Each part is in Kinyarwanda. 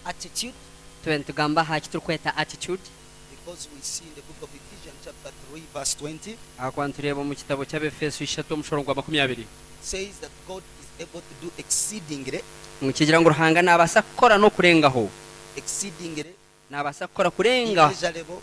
attitude, tugamba haki turukweta attitude because we see in the book of Ephesians chapter 3 verse 20 akwantu tureba mu kitabo cy'Abefeso 3:20 says that God is able to do exceedingly mukigira ngo ruhanga nabasa gukora no kurengaho exceedingly nabasa gukora kurenga immeasurable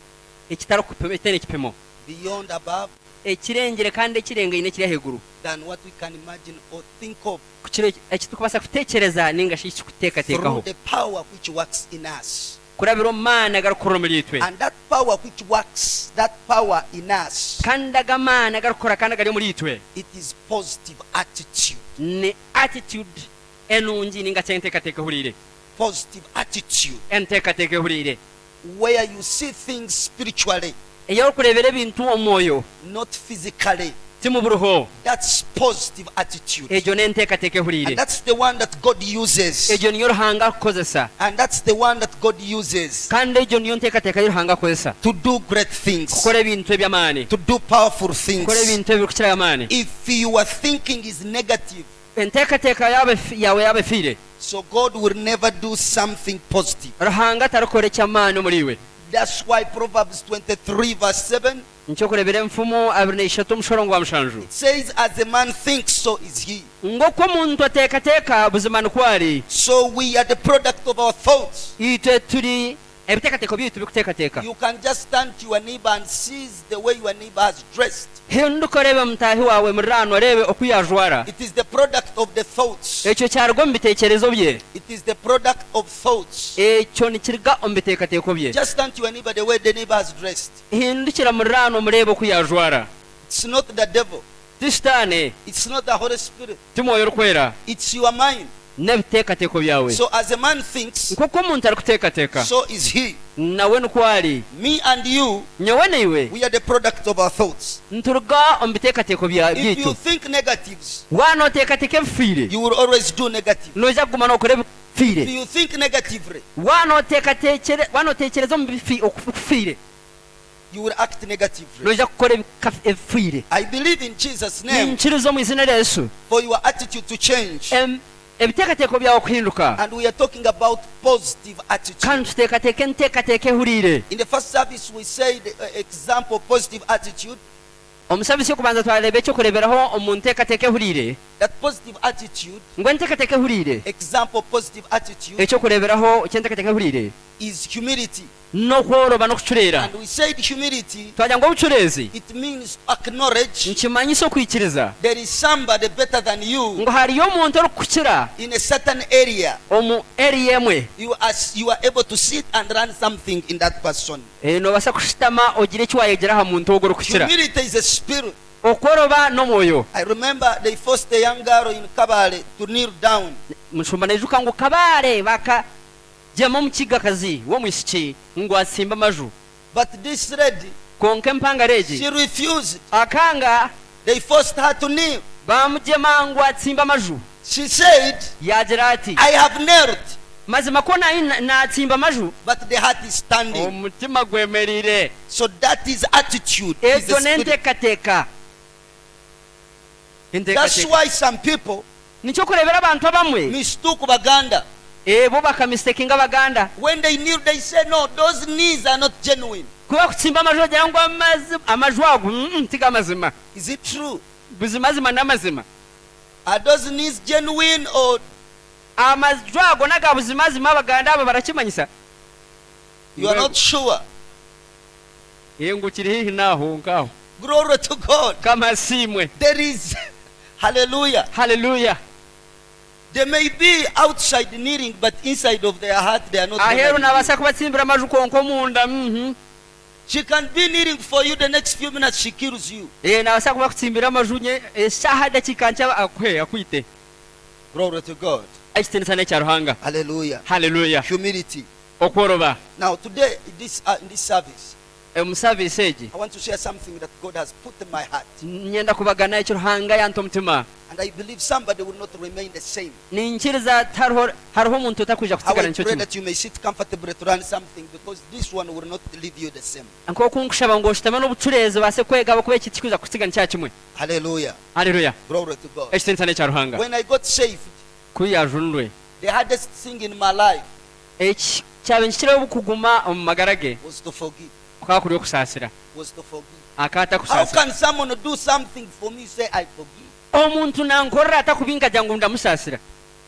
ekitaro kupima itene kipimo beyond above ekirengere kandi ekirenge ine kiri heguru than what we can imagine or think of kukiro ekitukubasa kutekereza ninga shi kutekatekaho through the power which works in us. kurabiro mana garukoro muri twe And that power which works, that power in us, kandaga mana garukora kandi gari muri twe, it is positive attitude. ni attitude enungi ninga cyentekateka hurire Positive attitude entekateka hurire where you see things spiritually, eyo kurebera bintu omoyo not physically. timuburuho That's positive attitude. ejo nentekateka And hurire that's the one that God uses. ejo niyo ruhanga kozesa And that's the one that God uses kandi ejo niyo ntekateka ruhanga kozesa to do great things, kukora ebintu ebyamani to do powerful kukora things. ebintu ebikukira amani If your thinking is negative, entekateka yawe yabefire so God will never do something positive. ruhanga tarukore cyamani muriwe. That's why Proverbs 23 verse 7 nicyo kurebera mfumo 23:7 it says, as a man thinks, so is he. ngo ko muntu atekateka buzimana kwari So we are the product of our thoughts. ite turi ebitekateko byitu bikutekateka You can just stand to your neighbor and see the way your neighbor has dressed. hinduka rebe mutahi wawe murano rebe okuyajwara It is the product of the thoughts. ekyo cyarwo mbitekerezo bye It is the product of thoughts. ekyo nikirga ombitekateko bye Just stand to your neighbor the way the neighbor has dressed. hindukira murano murebe okuyajwara It's not the devil. tishitane It's not the Holy Spirit. timoyo rukwera It's your mind. nebitekateko byawe So as a man thinks, nk'uko omuntu ari kutekateka so is he. nawe nukwari Me and you, nyowe niwe we are the product of our thoughts. nturuga ombitekateko If you byitu think negatives, wanotekateka ebifire you will always do negative. noja kuguma nokora If ebifire you think negatively, wanotekereza okufire you will act negatively. noja kukora ebifire I believe in Jesus' name ninkiriza omu izina rya Yesu for your attitude to change. ebiteekateeko byawe kuhinduka And we are talking about positive attitude. kandi tuteekateeka enteekateeka ehuriire. In the first service, we said example positive attitude. omusabisi okubanza twareba ekyokureberaho omu nteekateeka ehuriire That positive attitude, ngu enteekateeka ehuriire example positive attitude, ekyokureberaho ky'enteekateeka ehuriire is humility. n'okworoba n'okucureera. And we said humility, twagira ngu obucureezi it means acknowledge nkimanyisa okwikiriza there is somebody better than you ngu hariyo omuntu orikukukira in a certain area. omu eriya emwe You are able to sit and learn something in that person. noobasa kushitama ogire eki wayegera aha muntu ogu orikukira. Humility is a spirit. okworoba n'omwoyo. I remember they forced a young girl in Kabale to kneel down. mushumba nejuka ngu kabaare bakajyama omukigakazi w'omwisiki ngu asimba amaju. But this lady, konka empangare egi she refused. akanga They forced her to kneel. bamujyama ngu atsimba amaju. She said, yagira ati I have knelt, mazima ko natsimba amaju but the heart is standing. omutima gwemerire. So that is attitude. Is ekyo the spirit. n'enteekateeka. That's why some people nikyo kurebera abantu abamwe mistook Baganda. bo bakamistekinga baganda When they kneel, they say, no, those knees are not genuine. kuba kutsimba amaju ogira ngu amaju ago tiga mazima. Is it true? buzimazima n'amazima. Are those knees genuine or amaju ago naga buzimazima abaganda abo barakimanyisa? you are not sure? ngu kiri hihi naho ngaho Glory to God. kamasimwe. There is, hallelujah. haleluya. They may be outside kneeling, but inside of their heart they are not. aheru honoring nabasa you. kubatsimbira amaju konko munda. She can be kneeling for you, the next few minutes she kills you. nabasa kuba kutsimbira amaju nye esaha dakika nca akwite. Glory to God. ekitiinisa n'ekya ruhanga. Hallelujah. haleluya. Humility. okworoba. Now today in this service, mu service egi I want to share something that God has put in my heart. nyenda kubagana ekyo ruhanga yanta omutima. And I believe somebody will not remain the same. ninkiriza hariho omuntu otakwija I kusigara will nikyo pray kimwe. that you may sit comfortably to learn something, because this one will not leave you the same. nk'oku nkushaba ngu oshitame n'obucureezi baase kwegaba kuba eki tikwiza kusiga nikya kimwe. Hallelujah. haleluya. Glory to God. ekitiinisa n'ekya ruhanga. When I got saved, kuyajunlwe the hardest thing in my life kyaba nkiriho bukuguma mu magara ge was to forgive. kwakuli okusaasira Was to forgive. akaata How kusaasira can someone do something for me, say I forgive? omuntu nankorera atakubinka jangu ndamusaasira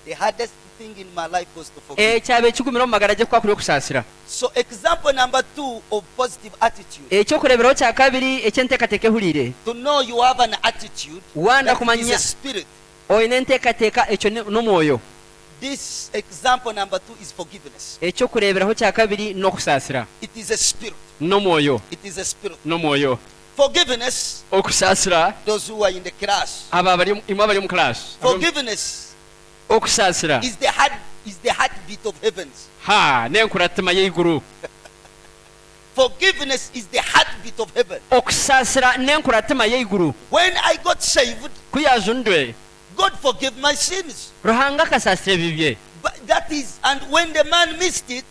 The hardest thing in my life was to forgive. kyaba ekigumira mu magara ge kwakuli okusaasira So example number 2 of positive attitude. ekyokureberaho kya kabiri ekyenteekateeka ehulire To know you have an attitude wanda that is kumanya a spirit. olina enteekateeka ekyo n'omwoyo This example number 2 is forgiveness. ekyokureberaho kya kabiri n'okusaasira It is a spirit. n'omwoyo It is a spirit. n'omwoyo Forgiveness, okusaasira those who are in the class. abo imwe abali mu class Forgiveness okusaasira is the heartbeat of heavens. n'enkuratima y'eiguru Forgiveness is the heartbeat of heaven. okusaasira n'enkuratima y'eiguru When I got saved, kuyajundwe God forgave my sins. ruhanga akasaasira ebibye But that is, and when the man missed it,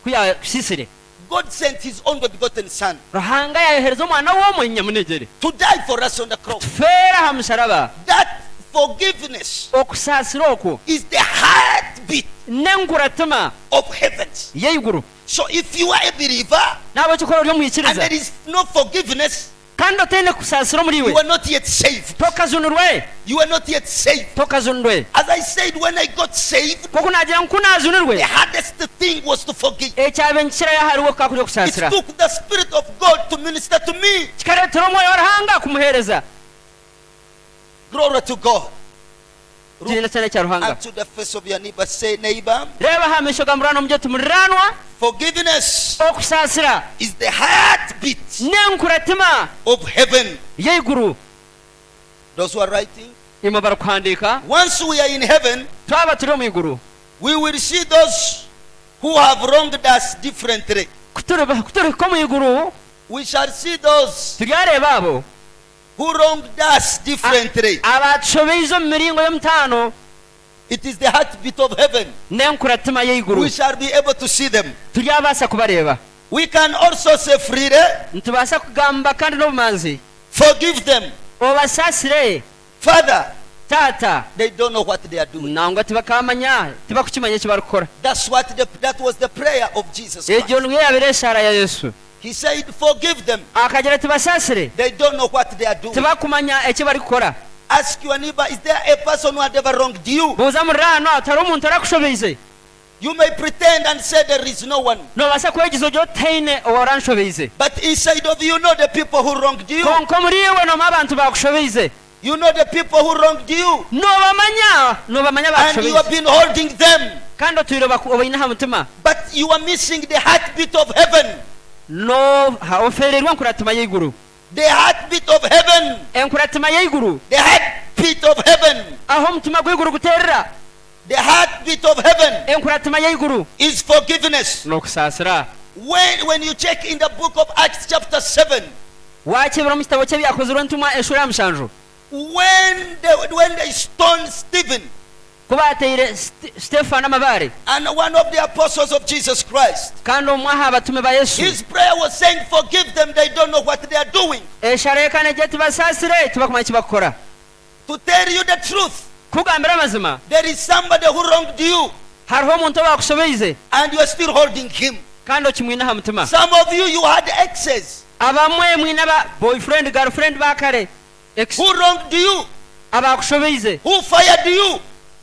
kuyasisire God sent his only begotten son ruhanga yayohereza omwana w'omwe nyamunegere to die for us on the cross. feera ha musaraba That forgiveness okusaasira okwo is the heartbeat n'enkuratima of heavens. y'eiguru So if you are a believer naaba ekikora oli and omwikiriza there is no forgiveness, kandi otaine kusaasira omuri you we are not yet saved. tokazunirwe You are not yet saved. tokazunirwe As I said, when I got saved, kokunagira nkunazunirwe the hardest thing was to forgive. ekyaba nkikirayo hariwo kakuli It okusaasira took the Spirit of God to minister to me. kikareetera omwoyo wa ruhanga kumuheereza Glory to God. kiina kyana kya ruhanga And to the face of your neighbor, say, neighbor, reeba ha maisho ga murano omugye tumuriranwa forgiveness okusaasira is the heartbeat n'enkuratima of heaven. y'eiguru Those who are writing, imwe barikuhandiika once we are in heaven, twaba turi omu iguru we will see those who have wronged us differently. kuturika omu iguru We shall see those turyareeba abo who wronged us differently. abatushoboize omu miringo y'omutaano It is the heartbeat of heaven. n'enkuratima y'eiguru We shall be able to see them. turyabaasa kubareeba We can also say freely, nitubaasa kugamba kandi n'obumanzi forgive them. obasaasire Father, taata they don't know what they are doing. nangwa tibakamanya tibakukimanya eki barikukora That was the prayer of Jesus Christ. egyo niyo yabeera eshaara ya yesu He said, forgive them. akagira tibasaasire They don't know what they are doing. tibakumanya eki barikukora Ask your neighbor, is there a person who had ever wronged you? buuza muriraano tari omuntu arakushoboize You may pretend and say there is no one. noobaasa kwegiza ogyo otaine owaranshoboize But inside of you know the people who wronged you. konka omuri iwe nooma abantu bakushoboize You know the people who wronged you. noobamanya And you have bakushoboize been holding them. kandi otuire obaine ha mutima But you are missing the heartbeat of heaven. ofeererwa enkuratima y'eiguru The heartbeat of heaven. enkuratima y'eiguru The heartbeat of heaven. aho omutima gw'eiguru guteerera The heartbeat of heaven enkuratima y'eiguru is forgiveness. n'okusaasira When you check in the book of Acts chapter 7, wakebera omu kitabo ky'ebyakozirwe entumwa enshuro ya mushanju when they stoned Stephen kuba ateire Stefano amabaare and one of the apostles of Jesus Christ, kandi omwaha abatume ba yesu his prayer was saying, forgive them, they don't know what they are doing. eshara yekana ejya tibasaasire tibakumanya eki bakukora To tell you the truth, kugambira amazima there is somebody who wronged you hariho omuntu owakushoboize and you are still holding him. kandi okimwine ha mutima Some of you had exes abamwe mwine ba boyfriend girlfriend bakare who wronged you, abakushoboize who fired you.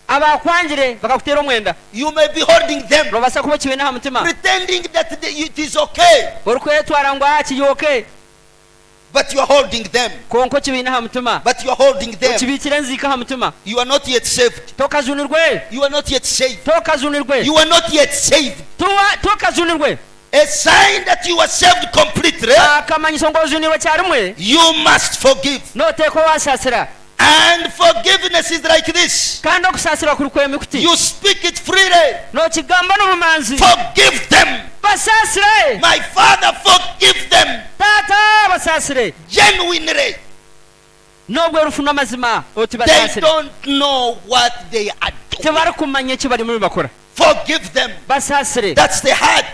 abakwangire bakakuteera omwenda You may be holding them, nobaasa kuba okibiine ha mutima pretending that it is okay, orikwetwara ngu kiyoke but you are holding them. konka okibiine ha mutima But you are holding them. okibiikire nziika ha mutima You are not yet saved. tokazunirwe You are not yet saved. tokazunirwe You are not yet saved. tokazunirwe A sign that you are saved completely, akamanyiso ngu ozunirwe kyarimwe you must forgive. noteeka owasaasira And forgiveness is like this. kandi okusaasira kuri kwemu kuti You speak it freely. nokigamba n'obumanzi Forgive them. basaasire My Father, forgive them taata basaasire genuinely. n'obwerufu n'amazima oti They basaasire don't know what they are doing. tebarikumanya eki barimu nibakora Forgive them. basaasire That's the heart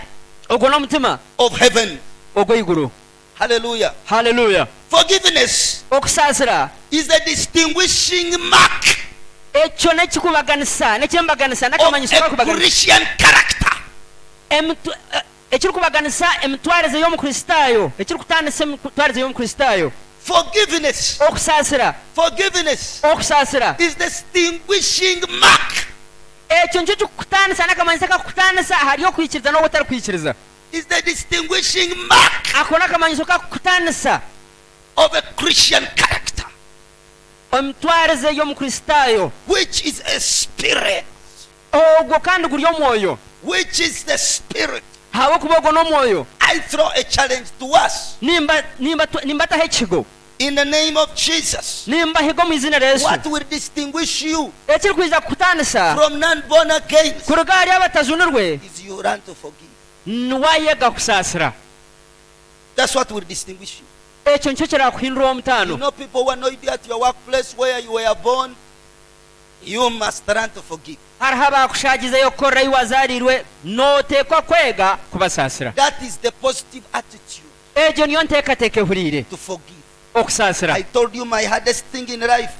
ogwo n'omutima of heaven. ogw'eiguru Hallelujah. haleluya Forgiveness okusaasira is a distinguishing mark ekyo nekikubaganisa nekyembaganisa of n'akamanyiso a kakubaganisa Christian character. ekiri kubaganisa emitwarize y'omukristaayo ekiri kutandisa emitwarize y'omukristaayo Forgiveness. okusaasira Is the distinguishing mark. ekyo nikyo kikukutandisa n'akamanyisa kakukutandisa ahari okwikiriza n'obutari kwikiriza Is the distinguishing mark ako n'akamanyiso kakukutandisa of a Christian character, emitwarize y'omukristaayo which is a spirit, ogwo kandi guri omwoyo which is the spirit. habwokuba ogwo n'omwoyo. I throw a challenge to us nimbataho ekigo in the name of Jesus. nimbahiga mu izina rya Yesu What will distinguish you ekiri kwiza kukutandisa from non-born again kuruga hali abatajunirwe is you learn to forgive. niwayega kusaasira. That's what will distinguish you. ekyo nikyo kirakuhindura omutaano. You know, people who annoyed you at your workplace where you were born, you must learn to forgive. hariho abakushagizayo kukorra iwazarirwe noteekwa kwega kubasaasira. That is the positive attitude, egyo niyo nteekateeka ehuriire to forgive. okusaasira. I told you my hardest thing in life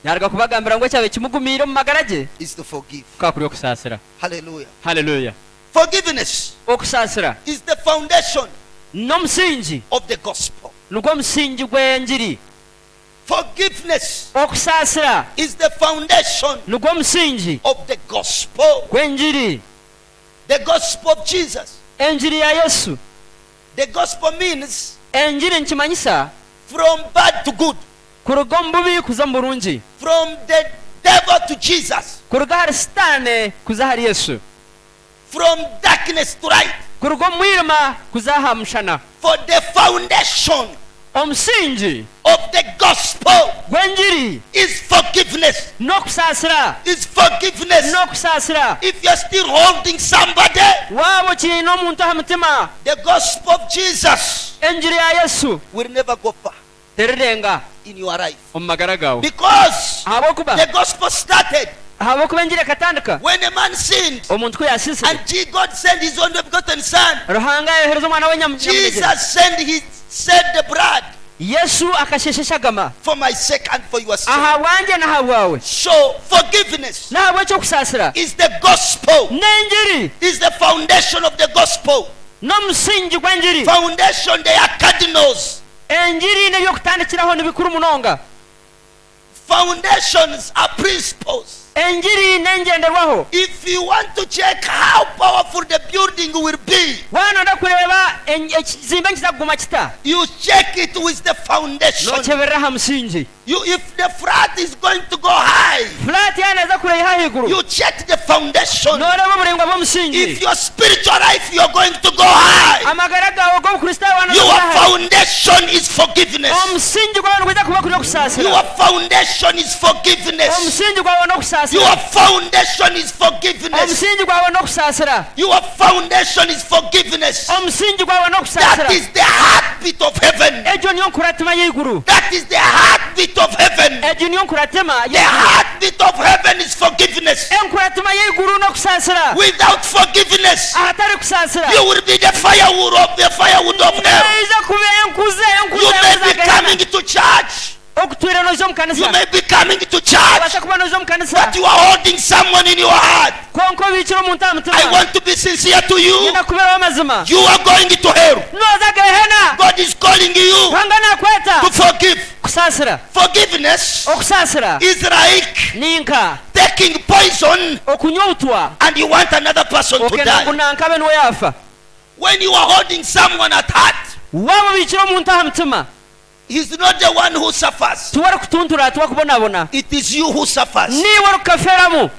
naruga kubagambira ngu ekyabe kimugumiire mu magara ge is to forgive. kakuri okusaasira. Hallelujah. haleluya. Forgiveness okusaasira is the foundation n'omusingi of the gospel. nigwo omusingi gw'enjiri. Forgiveness okusaasira is the foundation nigwo omusingi of the gospel. gw'enjiri. The gospel of Jesus. enjiri ya Yesu. The gospel means enjiri nkimanyisa from bad to good, kuruga omu bubi kuza mu burungi, from the devil to Jesus, kuruga hari sitaani kuza hari Yesu, from darkness to light. kuruga omu mwirima kuza aha mushana. For the foundation omusingi of the gospel gw'enjiri is forgiveness. n'okusaasira Is forgiveness. n'okusaasira. If you're still holding somebody, waaba okiine omuntu aha mutima, the gospel of Jesus enjiri ya Yesu will never go far terirenga in your life. omu magara gaawe. Because ahabw'okuba the gospel started enjiri ekatandika when a man sinned omuntu ku yasiisire, and God sent his only begotten son. ruhanga yohereza omwana w'enyamunyamulege. Jesus sent the blood Yesu akashesheshagama for my sake and for your sake. aha bwanjye n'aha bwawe. So forgiveness n'ahabwa ekyokusaasira is the gospel, n'enjiri is the foundation of the gospel. n'omusingi gw'enjiri. Foundation, they are cardinals. enjiri n'ebyokutandikiraho nibikuru munonga. Foundations are principles. enjiri n'engenderwaho. If you want to check how powerful the building will be, wanonda kureba ekizimbe nkiza kuguma kita, you check it with the foundation. n'okiberera aha musingi. If the flat is going to go high, fulaati yaneeza kureeha haiguru, you check the foundation. n'oreba oburingwa bw'omusingi. If your spiritual life, you're going to go high, amagara gaawe g'obukristaayo your wanoga foundation is forgiveness. omusingi gwawe nigwiza kuba kuri okusaasira. Your foundation is forgiveness. omusingi gwawe n'okusaasira. Your foundation is forgiveness. omusingi gwawe n'okusaasira. Your foundation is forgiveness. omusingi gwawe That n'okusaasira. is the heartbeat of heaven. egyo niyo nkuratima y'iguru. That is the heartbeat of heaven. egyo niyo nkuratima The heartbeat of heaven is forgiveness. enkuratima y'iguru n'okusaasira. Without forgiveness, ahatari kusaasira you will be the firewood of hell. neiza kuba enkuze You may be coming to church. okutwira noiza omu You kanisa, may be coming to church, obasha kuba noiza omu kanisa, but you are holding someone in your heart. konka obiikira omuntu aha I mutima. want to be sincere to you. ngenda kubeeraho amazima. You are going to hell. nooza gehena. God is calling you ruhanga nakweta to forgive. kusaasira. Forgiveness okusaasira is like ninka taking poison okunywa obutwa and you want another person to okenda die. kunanka abe niwe yafa. When you are holding someone at heart, waaba obiikira omuntu aha mutima, he's not the one who suffers. tiwari kutuntura tiwa kubonabona, It is you who suffers. niwe ori kukafeeramu,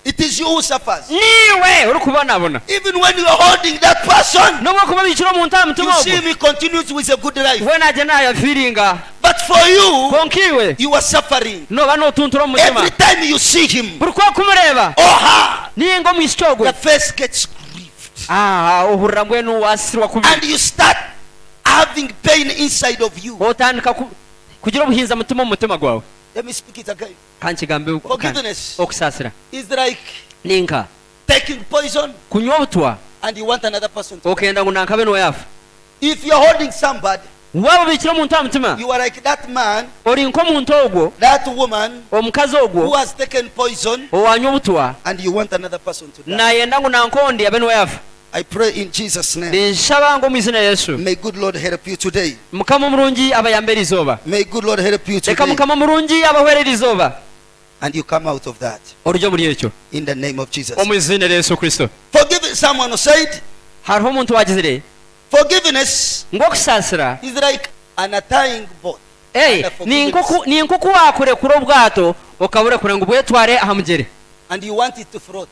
It is you who suffers. niwe ori kubonabona. Even when you are holding that person, n'obwokuba obiikira omuntu aha you mutima see ogwo, him, he continues with a good life. we naagye nayafiiringa. But for you, konka iwe you are suffering. nooba nootuntura omu Every mutima. time you see him buri kuba kumureeba or her, ninga omwisiki ogwo, the face gets grieved. ohurira mbwenu waasirwa kubi, And you start having pain inside of you. otandika kugira obuhinza mutima omu mutima gwawe. Let me speak it again. kankigambe Forgiveness okusaasira is like ninka taking poison kunywa obutwa and you want another person to die. okenda ngu nanka abe niwe yafa. If you're holding somebody waba bikira omuntu aha mutima You are like that man, oli nk'omuntu ogwo that woman omukazi who ogwo has taken poison, owanywa obutwa and you want another person to die. nayenda ngu nankondi abe niwe yafa. I pray in Jesus' name. ninshaba ngo mu izina rya yesu May good Lord help you today. mukama omulungi abayambera izooba. May good Lord help you leka today. mukama omulungi abahwerera izooba And you come out of that olujja muri ekyo in the name of Jesus. omu izina rya yesu kristo. Forgive someone who said, hariho omuntu wagizire forgiveness ng'okusaasira is like an untying boat. Hey, And forgiveness. ni nkuku wakurekura obwato okaburekura ngu bwetware aha mugyere And you want it to float.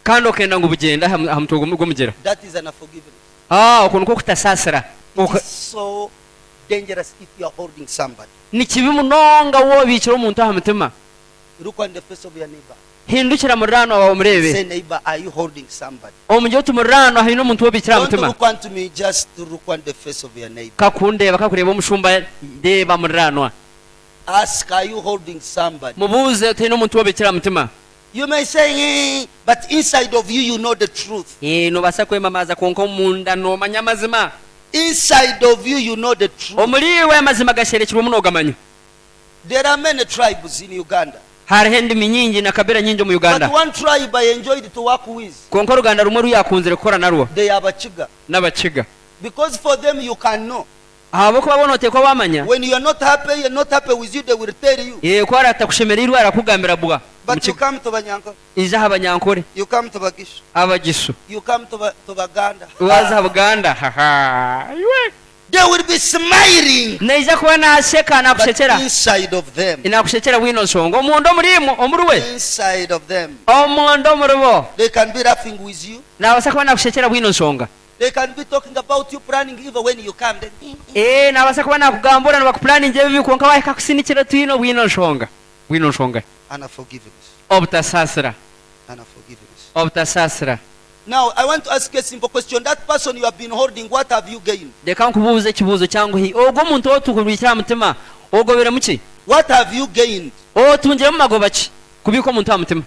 kandi okenda ngu bugenda aha mutwe gw'omugyera. That is an unforgiveness. Okwo nikwo kutasaasira. It is so dangerous if you are holding somebody. ni kibi munonga woobikira omuntu aha mutima. Look on the face of your neighbor. hindukira muriraano wawe Say, omureebe neighbor, are you holding somebody? omugire oti muriraano haine omuntu woobikira aha Don't mutima. look unto me, just to look on the face of your neighbor. kakundeeba kakureeba omushumba ndeeba muriraanwa. Ask, are you holding somebody? mubuuze otaine omuntu woobikira aha mutima. You may say, but inside of you, you know the truth. nobaasa kwemamaaza kwonka omunda noomanya amazima. Inside of you, you know the truth. omuriiwe amazima gasherekirwemu noogamanya. There are many tribes in Uganda. hariho endimi nyingi na kabira nyingi omu But uganda. one tribe I enjoyed to work with, konka oruganda rumwe ruyakunzire kukora narwo they are Abachiga. n'abakiga. Because for them, you can know. ahabwokuba bona oteekwa wamanya. When you are not happy with you, they will tell you. kwari atakushemereirwe arakugambira bwa. But you come to Banyanko, iza aha banyankore you come to Bagishu, abagisu you come to Baganda. waza aha buganda haha iwe They will be smiling. naija kuba naaseka But nakushekera inside of them, nakushekera bwino nsonga omundu omurimu omuriwe inside of them, omundu omuribo they can be laughing with you. nabaasa kuba nakushekera bwino nsonga. They can be talking about you planning even when you come. Then, nabaasa kuba nakugambura nibakupulaninga ebibi konka wahika kusinikira twino bwino nsonga and forgiveness. obutasaasira And forgiveness. obutasaasira. Now, I want to ask you a simple question. That person you have been holding, what have you gained? leka nkubuuza ekibuuzo kyangu hi ogwo omuntu otukubikira aha mutima ogobiremu ki? What have you gained? otungiremu magoba ki kubiika omuntu aha mutima?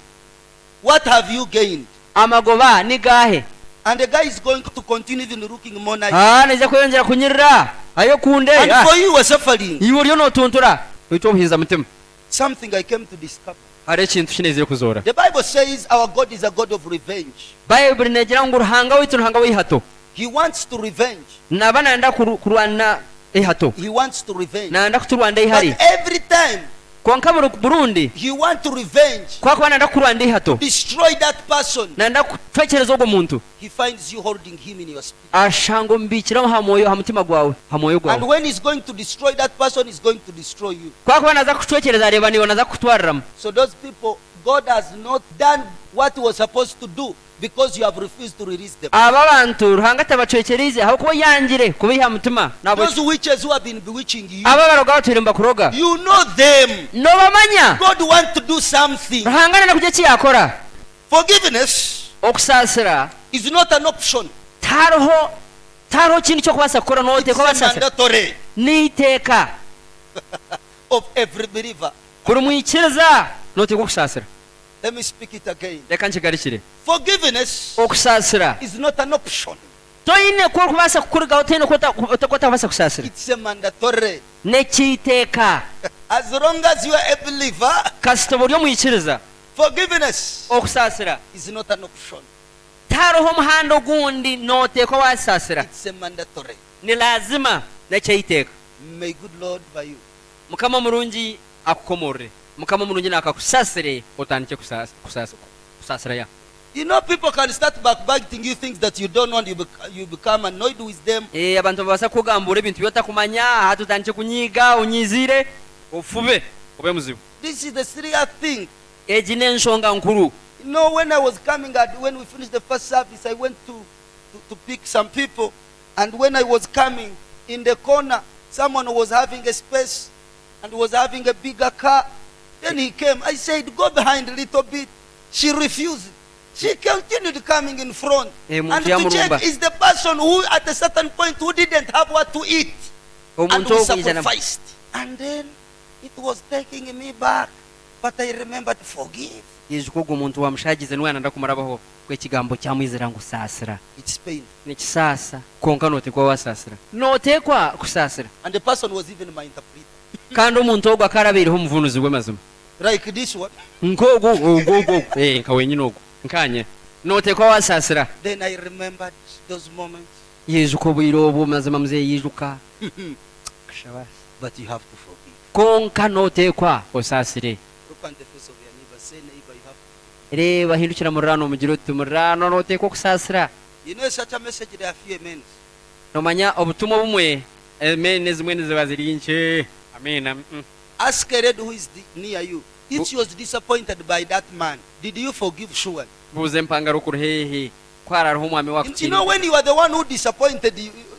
What have you gained? amagoba ni gaahe? And the guy is going to continue even looking more nice. naija kweyongera kunyirira ayo kunde And for you, are suffering. iwe oriyo nootuntura oita obuhinza mutima. Something I came to discover. hariho ekintu kineezire kuzoora. The Bible says our God is a God of revenge. bayibuli negira ngu ruhanga waitu ruhanga w'ihato. He wants to revenge. naba nayenda kurwana ihato He wants to revenge. nayenda kuturwanda But ihari every time konka burundi he wants to revenge, kwakuba nayenda kurwanda ihato destroy that person, nayenda kutwekyereza ogwo muntu he finds you holding him in your spirit. ashanga omubikiramu ha mutima gwawe ha mwoyo And gwawe. when he's going to destroy that person, he's going to destroy you. kwakuba naza kutwekyereza areeba niwe naza kutwariramu. So those people, God has not done what he was supposed to do because you have refused to release them. aba bantu ruhanga tabacwekyereize ahabwokuba yangire kubiha mutima. Those witches who have been bewitching you, aba baroga batwire nibakuroga you know them. nobamanya. God wants to do something. ruhanga nenda kugira eki yakora. Forgiveness okusaasira is not an option. tariho kintu kyokubaasa kukora It's nooteeka a basaasira mandatory niiteeka of every believer. buri mwikiriza nooteeka okusaasira. Let me speak it again. leka nkigarikire Forgiveness okusaasira is not an option. toine kuba okubaasa kukurigaho toine kutabaasa kusaasira It's a mandatory. nekiiteeka As long as you are a believer, kasita buri omwikiriza forgiveness okusaasira is not an option. tariho omuhanda ogundi nooteekwa wasaasira It's a mandatory. ni lazima nekyeiteeka. May good Lord by you. mukama omurungi akukomorre mukama omurungi nakakusaasire otandike kusaasira ya. You know, people can start backbiting you things that you don't want. You become annoyed with them. abantu babaasa kugambura ebintu byotakumanya hati otandike kunyiiga onyiizire ofube obe muzibu. This is the serious thing. egi n'enshonga nkuru. You know, when I was coming, when we finished the first service, I went to pick some people. And when I was coming, in the corner, someone was having a space and was having a bigger car. Then he came. I said, go behind a little bit. She refused. She continued coming in front. And to check is the person who at a certain point who didn't have what to eat. And we sacrificed. And then it was taking me back. But I remembered, forgive. yejuko ugo muntu wamushagize n'wana ndakumarabaho kwe kigambo cyamwizera ngo usasira It's pain. ni kisasa konka note kwa wasasira note kwa kusasira And the person was even my interpreter. kandi umuntu ogwa karabireho umuvunuzi w'emazima Like this one. ngogo nka wenyine ogo nkanye note kwa wasasira. Then I remembered those moments. yejuko bwirobo mazima mzee yijuka kushabasi But you have to forgive. konka note kwa usasire. Look on the face of your neighbor. Say, neighbor, you have to. reba hindukira murano mugiro tumurano note kwa kusasira. You know, such a message, there are few amens. nomanya obutumwa bumwe amen zimwe nizibazirinche amen. Ask a lady who is near you. If she was disappointed by that man, did you forgive surely? buze mpanga rukuru hehe kwaraho umwami You wakukiri know, when you are the one who disappointed,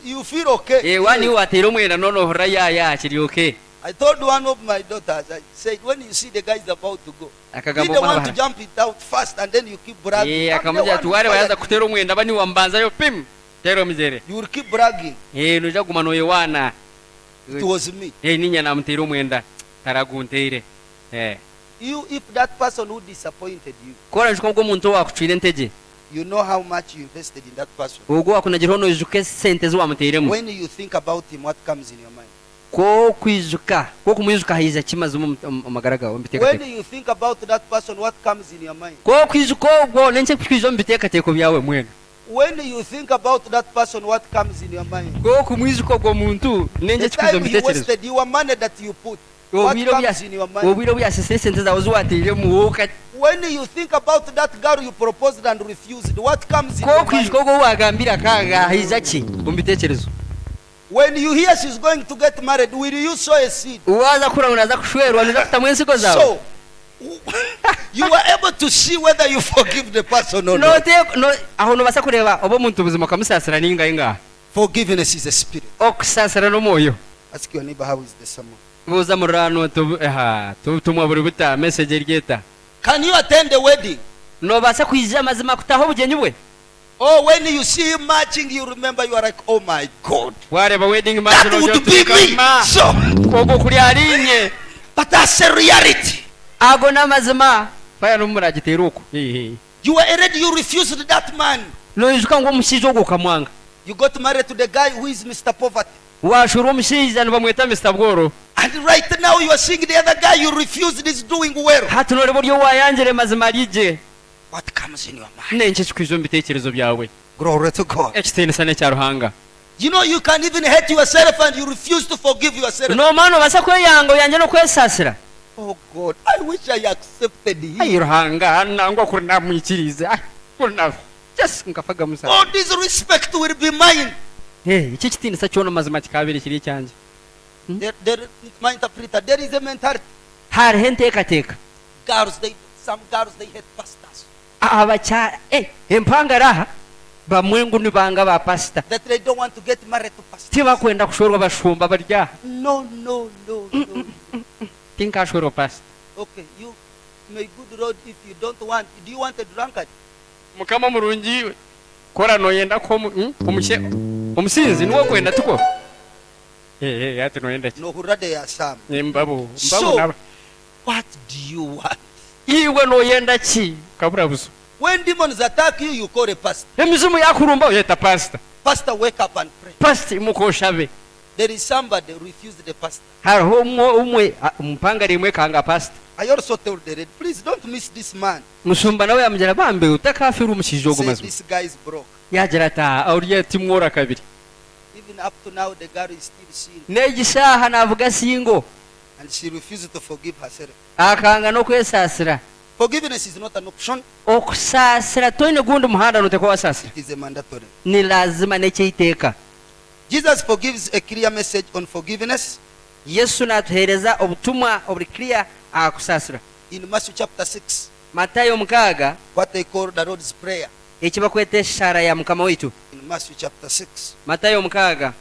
you feel okay. wani watera umwenda none hora ya kiri okay. I told one of my daughters, I said, when you see the guy is about to go, be akagabo the one to mwana jump it out fast and then you keep bragging. I'm the akamujya one tuware who bayaza fired kutera umwenda bani wambanza yo pim tero mizere you. You will keep bragging. nuja gumano yewana It was me. ninya namutera umwenda taraguntere You, if that person who disappointed you, kora njuko ngo muntu wakucire ntege you know how much you invested in that person. ubwo wakunagira hono ijuke sente zo wamuteremo When you think about him, what comes in your mind? ko kwijuka ko kumwijuka hiza kimaze umagaraga wombiteka When you think about that person, what comes in your mind? ko kwijuka ubwo nenche kwizo mbiteka teko byawe mwene. When you think about that person, what comes in your mind? ko kumwijuka go muntu nenche The kwizo time he mbitekerezo wasted, your money that you put, what comes in your mind? obiro byasese sente zawe zuwatirire muwoka When you think about that girl you proposed and refused, what comes in ko your mind? kwijuka go wagambira kanga hiza ki umbitekerezo. When you hear she's going to get married, will you sow a seed? uwaza kura unaza kushwerwa niza kutamwensiko zawe So, you were able to see whether you forgive the person or no not. te no aho no basa kureba obo muntu buzima kamusasira ninga inga Forgiveness is a spirit. okusasira no moyo Ask your neighbor, how is the sermon? buza murano tumwa buri buta message ryeta Can you attend the wedding? no basa kwija mazima kutaho bugenyi bwe. Oh, when you see him marching, you remember you are like, oh my God. wareba wedding match That would be me. So, kogo kuri arinye but that's a reality. ago namazima faya numuragitera uko You were already, you refused that man. no ijuka ngo mushizo uko kamwanga You got married to the guy who is Mr. Poverty. washuru umushiza nibamweta Mr. Bworo And right now you are seeing the other guy you refused is doing well. hatu nore buryo wayangere mazima rije What comes in your mind? nenche kwizo mbitekerezo byawe Glory to God. ekitene sane cya ruhanga. You know, you can even hate yourself and you refuse to forgive yourself. no mano basa kweyanga yanje no kwesasira. Oh God, I wish I accepted him. ayi ruhanga nangwa kuri namwikirize kuna just nkafaga musa All this respect will be mine. iki kitini sa cyono mazima kikabiri kiri cyanje My interpreter, there is a mentality. hari henteka teka Some girls, they hate pastors. abacha empanga raha bamwengu nibanga ba pastor That they don't want to get married to pastors. tiba kwenda kushorwa bashumba barya No. tinkashorwa pastor. Okay, you may good road if you don't want. Do you want a drunkard? mukama murungiwe kora no yenda ko umusinzi niwo kwenda tuko ati no yenda No, hurade ya Sam. mbabu So, naba what do you want? iwe no yenda ki kabura buso When demons attack you, you call a pastor. emizumu yakurumba yeta pastor. Pastor, wake up and pray. Pastor mukoshabe There is somebody who refused the pastor. hariho umwe mpanga rimwe kanga pastor. I also told the lady, please don't miss this man. musumba nawe yamugera bambe utakafira umushijo Say, gomazwe this guy is broke. yagira ata auriye timwora kabiri Even up to now, the girl is still single. negishaha navuga singo And she refused to forgive herself. akanga no kwesasira. Forgiveness is not an option. okusasira toine gundi muhanda noteko wasasira It is a mandatory. ni lazima nekyiteka. Jesus forgives a clear message on forgiveness yesu natuhereza obutumwa obuli clear akusasira. in Matthew chapter 6. matayo mukaaga What they call the Lord's Prayer. ekibakweta eshara ya mukama waitu. In Matthew chapter 6. matayo mukaaga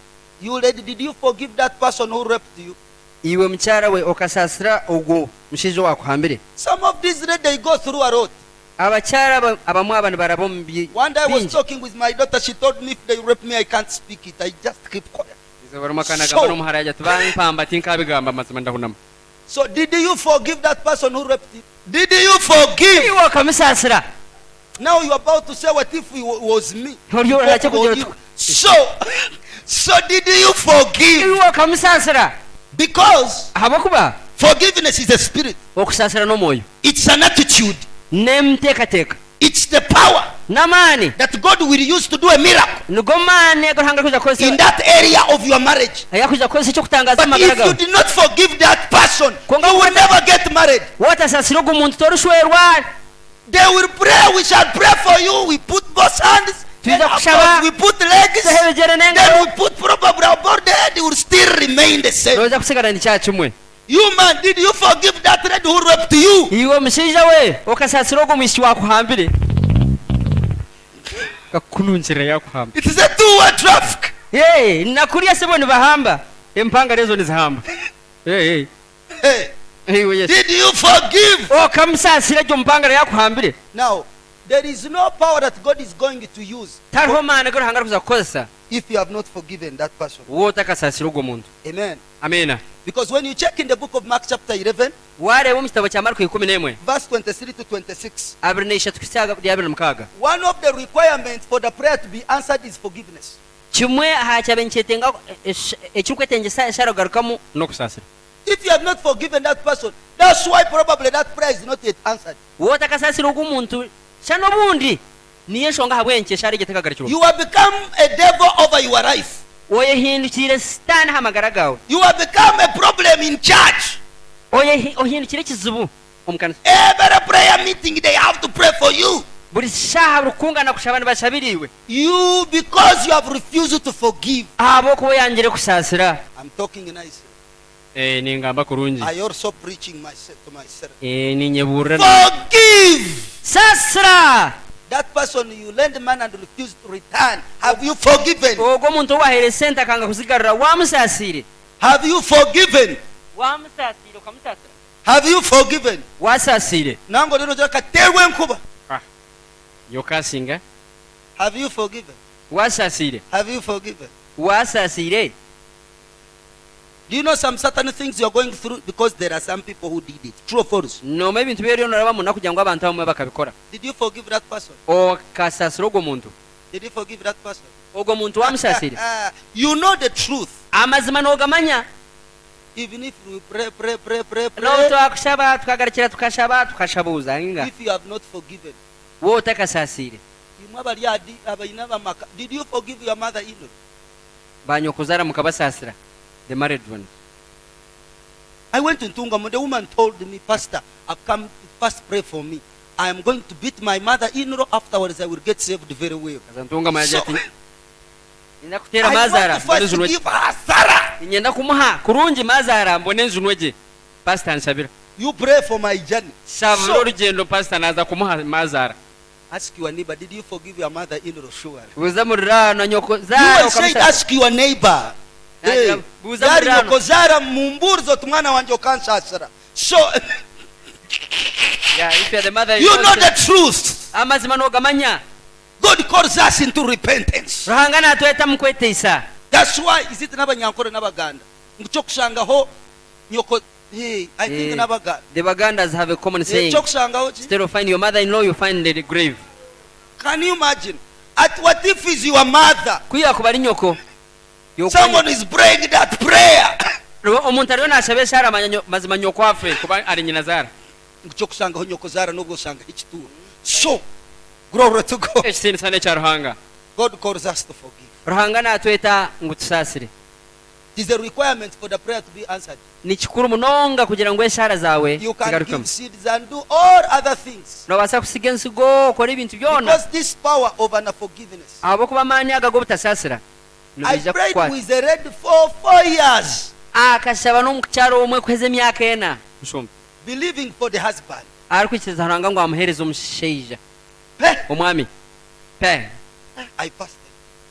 You lady, did you forgive that person who raped you? iwe mukyara we okasasira ogwo mushijo wakuhambire. Some of these ladies, they go through a lot. abakyala abamu abana barabo mubi One day I was talking with my daughter. She told me if they rape me, I can't speak it. I just keep quiet. So did you forgive that person who raped you? Did you forgive? iwe okamusasira Now you're about to say, what if it was me? Olyo Or olakye you? So did you forgive? iwe okamusasira Because ahabakuba forgiveness is a spirit. okusasira n'omwoyo It's an attitude. n'emuteekateeka It's the power n'amaani that God will use to do a miracle nigo maani agaruhanga kuza in kukozesa that area of your marriage. ayakuza kukozesa ekyokutangaza But amagara if you gawe did not forgive that person, Konga you will wata- never get married. wotasasira ogu muntu torushwerwa They will pray, we shall pray for you. We put both hands, Tuiza then kushaba. afterwards we put legs, tuhe ebigere then n'engalo we put probably about the head, it will still remain the same. nooza kusigara nikya kimwe You man, did you forgive that lady who raped you? iwe omushaija we okasasira ogu omwishiki wakuhambire gakununzira yakuhamba It is a two-way traffic. nakurya sebo nibahamba empanga lezo nizihamba Hey, iwe yes did you forgive? okamusasira gyo mupangara yakuhambire Now, there is no power that God is going to use tariho maani garuhanga kuza kukozesa if you have not forgiven that person. wotakasasira ogwo muntu Amen. amina Because when you check in the book of Mark chapter 11, wareeba omu kitabo kya mariko 11 verse 23 to 26, 23-26 one of the requirements for the prayer to be answered is forgiveness. kimwe aha kyabe nikyetenga ekirikwetengesa eshara kugarukamu n'okusasira If you have not forgiven that person, that's why probably that prayer is not yet answered. wotakasasira ogu muntu shana obundi niyo ensonga habwenki eshara egyetekagarukiwa You have become a devil over your life. oyehindukire sitaani ha magara gawe You have become a problem in church. ohindukire ekizibu omu kanisa Every prayer meeting, they have to pray for you. buri shaaha buri kungana kushaba nibashabiriwe You, because you have refused to forgive. ahabw'okuba oyangire kusaasira I'm talking nicely. ningamba kurungi I also preaching myself to myself. ninyeburira Forgive saasira that person you lend money and refuse to return. Have you forgiven? ogwo omuntu owahere sente akanga kuzigarura wamusaasire Have you forgiven? wamusaasire okamusaasira Have you forgiven? wasaasire Nango lero jaka terwe nkuba. yokasinga Have you forgiven? wasaasire Have you forgiven? wasaasire Do you know some certain things you are going through because there are some people who did it? True or false? nooma ebintu byeriyo norabamu nakugira ngu abantu abamwe bakabikora Did you forgive that person? okasaasira ogwo muntu Did you forgive that person? ogwo muntu wamusaasire You know the truth. amazima n'ogamanya Even if you pray, n'obu twakushaba tukagarukira tukashabuuza nga if you have not forgiven. wowe otakasaasire Did you forgive your mother-in-law? banyokuzara mukabasaasira the married one. I went to Ntungamo. The woman told me, Pastor, I've come to first pray for me. I am going to beat my mother-in-law. Afterwards, I will get saved very well. Ntungamo yaje ati nina I kutera want mazara to first mbone give her Sarah. nyenda kumuha kurungi mazara mbone nzunweje pastor ansabira You pray for my journey. shabura urugendo pastor naza kumuha mazara Ask your neighbor, did you forgive your mother-in-law? Sure. buza murira na nyoko You zara will say, ask your neighbor. Hey, buza yari murira nyoko zara mumburzo tumwana wanje okansasira. So yeah if you are the mother you know the truth. amazima n'ogamanya God calls us into repentance. ruhanga natweta mukwetesa That's why is it n'abanyankore n'abaganda ngicyo kushangaho nyoko I think n'abaganda the Bagandas have a common saying cyo kushangaho instead of find your mother-in-law you find the grave. can you imagine at what if is your mother Kuya kubari nyoko someone is praying that prayer omuntu ariyo nashabe shara mazima nyoko afe kuba ari nyina zara ngicyo kushangaho nyoko zara nubwo shanga ikituro. So glory to God. ekitini sane kya ruhanga God calls us to forgive. ruhanga natweta ngu tusaasire It is a requirement for the prayer to be answered. ni kikuru munonga kugira ngo eshara zawe You can zigarukemu give seeds and do all other things. nobasa kusiga ensigo okora ebintu byona Because this power of unforgiveness. abo kuba amaani aga g'obutasaasira I nibija prayed kukwata with a red for 4 years, akashaba n'omukukyaro omwe kuheza emyaka ena nsumbi believing for the husband. arikwikiriza ruhanga ngu amuheereza omushaija Hey, omwami pe I fasted.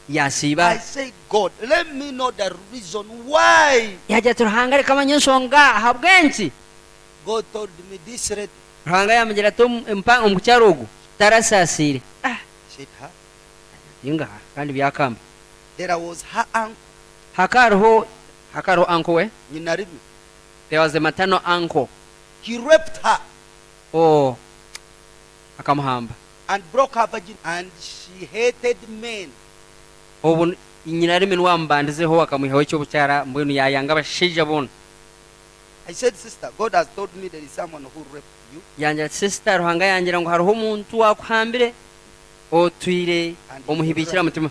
I yasiiba said, God, let me know the reason why. yagira ati ruhanga reka manye ensonga habwenki God told me this red. ruhanga yamugira ati omukukyaro ogu tarasaasiire I said, huh? ingaha kandi byakamba There was her uncle, hakariho anko we Nyinarimi. There was a maternal uncle. He raped her Oh, akamuhamba. and broke her virgin, and she hated men. Ubu nyina ari minwa mbandizeho akamuhaho cyo bucyara mbwenu yayanga abashija bona. I said, sister, God has told me there is someone who raped you. Yanjye sister ruhanga yangira ngo hariho umuntu wakwambire otwire omuhibikira mutima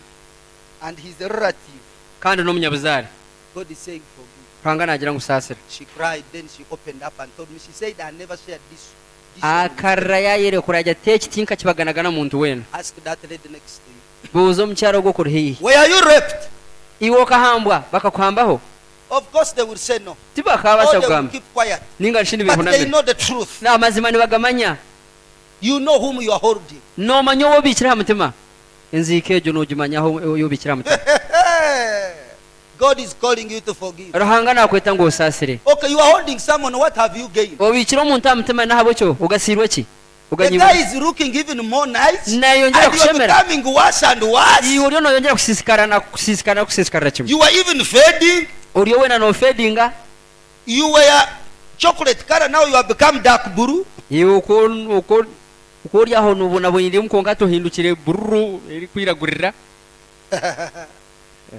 And his relative. kandi n'umunyabuzari. God is saying forgive. Ruhanga nagira ngo sasira. She cried, then she opened up and told me. She said, I never shared this one with you. Akarra yayere kurajya teki tinka kibaganagana muntu wena. Ask that lady next to you. Buzo mucyaro gwo kurihi. Were you raped? Iwo kahambwa bakakwambaho. Of course they will say no. Tibakaba Or they will cyagamba. keep quiet. Ninga nshindi But bihuna they bye. know the truth. Na mazima nibagamanya. You know whom you are holding. No manyo wo bikira mutima. Enzikejo no jumanyaho yo bikira mutima. God is calling you to forgive. Ruhanga nakweta ngo usasire. Okay, you are holding someone. What have you gained? Obikira umuntu amutima nahabo cyo ugasirwa ki? The Uganyiba. guy is looking even more nice. Na yongera And you are kushemera. becoming worse and worse. Iyo no yongera kusisikara kimwe. You are even fading. Uriyo wena no fadinga. You were chocolate color. Now you have become dark blue. Iyo uko yaho nubona bonyiri mukonga to hindukire bururu eri kwiragurira.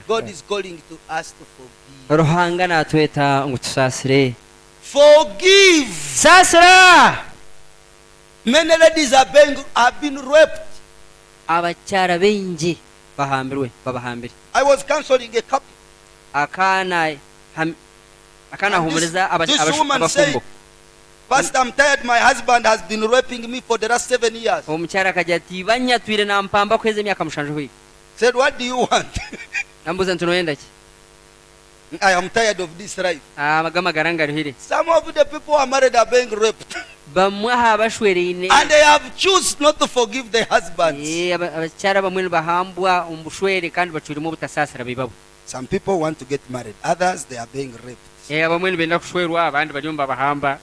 God is calling to us to forgive. Ruhanga natweta ngo tusasire. Forgive. Sasira. Many ladies have been raped. Abacyara benji babahambire. I was counseling a couple. Akana humuriza This woman said, abafumbo. Pastor, I'm tired. My husband has been raping me for the last 7 years. Omucyara akajya ati banyatwire na mpamba kweze myaka mushanje hwi. Said, what do you want? Nambuza ntunoyenda ki? I am tired of this life. Amagama garanga ruhire. Some of the people who are married are being raped. Bamwe habashwerine. And they have choose not to forgive their husbands. Abacyara bamwe bahambwa umbushwere kandi bacurimo butasasira bibabo. Some people want to get married. Others, they are being raped. Bamwe benda kushwerwa abandi baryumba bahamba.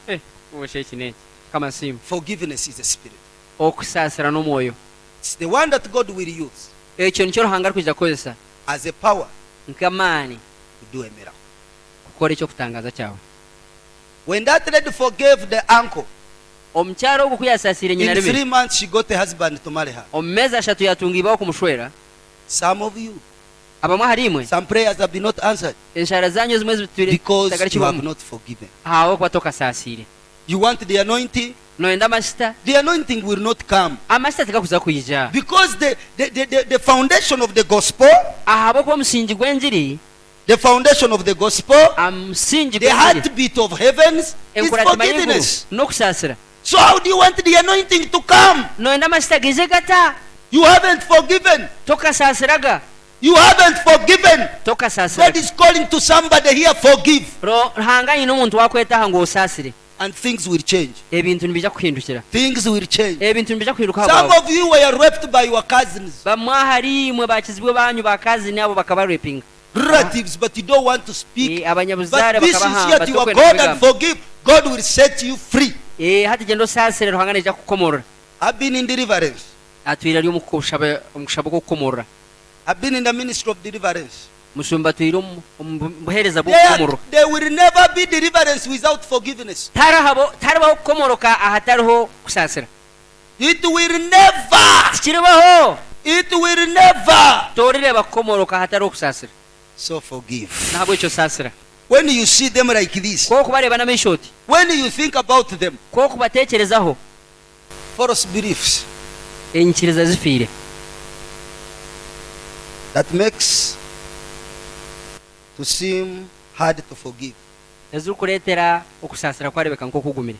Ubushe kinene. Kama simu. Forgiveness is a spirit. Okusasira no moyo. It's the one that God will use Ekyo nicyo ruhanga rukija kozesa. as a power Nkamani to do a miracle. gukora icyo kutangaza cyawe. When that lady forgave the uncle, Omucyaro ogwo kuyasasira nyina in 3 rebe. months she got a husband to marry her. Omumezi 3 yatungibaho kumushwera. Some of you, Abamwe harimwe. some prayers have been not answered Enshara zanyu zimwe zitwire. because you have not forgiven. Hawo kwatoka sasire. You want the anointing? Noenda amashita. The anointing will not come Amashita tikakuza kuyija. because the foundation of the gospel, Ahabo kwa musingi gwenjiri. the foundation of the gospel, Amusingi the gwenjiri. heartbeat of heavens is Enkuratima y'iguru forgiveness. no kusasira. So how do you want the anointing to come? Noenda amashita gize gata. You haven't forgiven. Toka sasiraga. You haven't forgiven. Toka God sasiraga. is calling to somebody here, forgive. Ruhanga nyine umuntu wakweta ngo usasire. And things will change. Ebintu nibija kuhindukira. Things will change. Ebintu nibija kuhinduka Some habaho. of you were raped by your cousins, Bamwe harimwe bakizibwe banyu bakazi nabo bakaba raping. relatives, but you don't want to speak. Abanyabuzare But this is bakabahamba yet you are God and forgive. God will set you free. hati gendo sasire ruhanga neja kukomora. I've been in deliverance. Atwira ryo umushabo ko kukomora. I've been in the ministry of deliverance. Mushumba twira umuhereza bwo kukomora. There will never be deliverance without forgiveness. Tarabaho kukomoroka ahatariho kusasira. It will never. Kiribaho. It will never. Torire bakomoroka ahatariho kusasira. So forgive. Ntabwo icyo sasira. When you see them like this, Ko kubareba na mishoti. when you think about them, Ko kubatekerezaho. false beliefs Enyikiriza zifire. that makes to seem hard to forgive. Ezukuretera okusasira kwarebeka nko kugumira.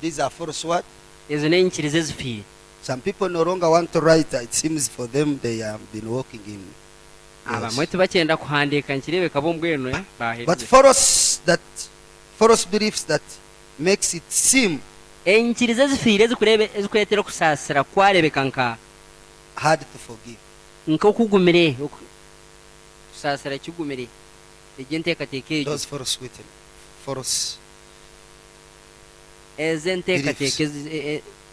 These are false what? Ezo nenyikiriza zifire. Some people no longer want to write. It seems for them they have been walking in. Abamwe tubakenda kuhandika nkirebeka bo mbweno baheze. But false beliefs that makes it seem Enyikiriza zifire ezikuretera okusasira kwarebeka nka hard to forgive. nko kugumire. Kusasira kigumire. Ejenteekateeka ejo. Those false witness, false. Ezenteekateeka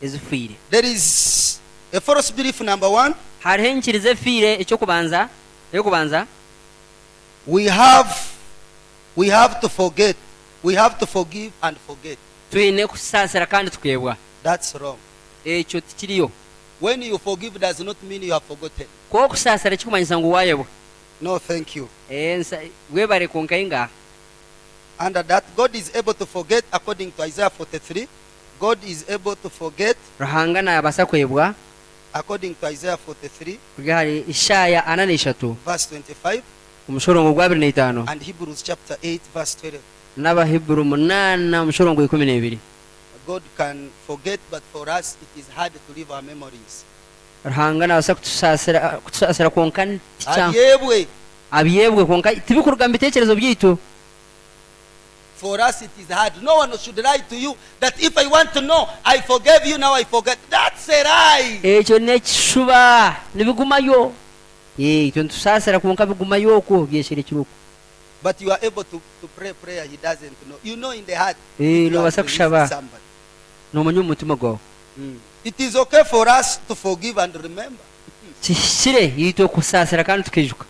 ezifire. There is a false belief number 1. Hariho enyikiriza efire eyokubanza. We have to forget. We have to forgive and forget. twine kusasira kandi tukebwa That's wrong. ekyo tikiriyo When you forgive does not mean you have forgotten. ko kusasira kikumanyisa ngu wayebwa No, thank you. webale konkainga. Under that, God is able to forget according to Isaiah 43. God is able to forget ruhanga nayabasa kwebwa according to Isaiah 43, kugira hari ishaya 43 verse 25, umushorongo gwa 25 and Hebrews chapter 8, verse 12. n'abaheburu 8 umushorongo 12. God can forget, but for us it is hard to leave our memories. ruhanga nabasa kutusasira konka ticya Ayebwe. abiyebwe konka tibikurugamba ibitekerezo byitu. For us it is hard. No one should lie to you that if I want to know, I forgave you, now I forget. That's a lie. Ekyo nekishuba nibigumayo ito ntusasira konka bigumayo ko byeshere kiruko. But you are able to pray prayer he doesn't know. You know in the heart. No basa kushaba no manyu mutima gwawe. It is okay for us to forgive and remember. Kishire yito kusasira kandi tukijuka.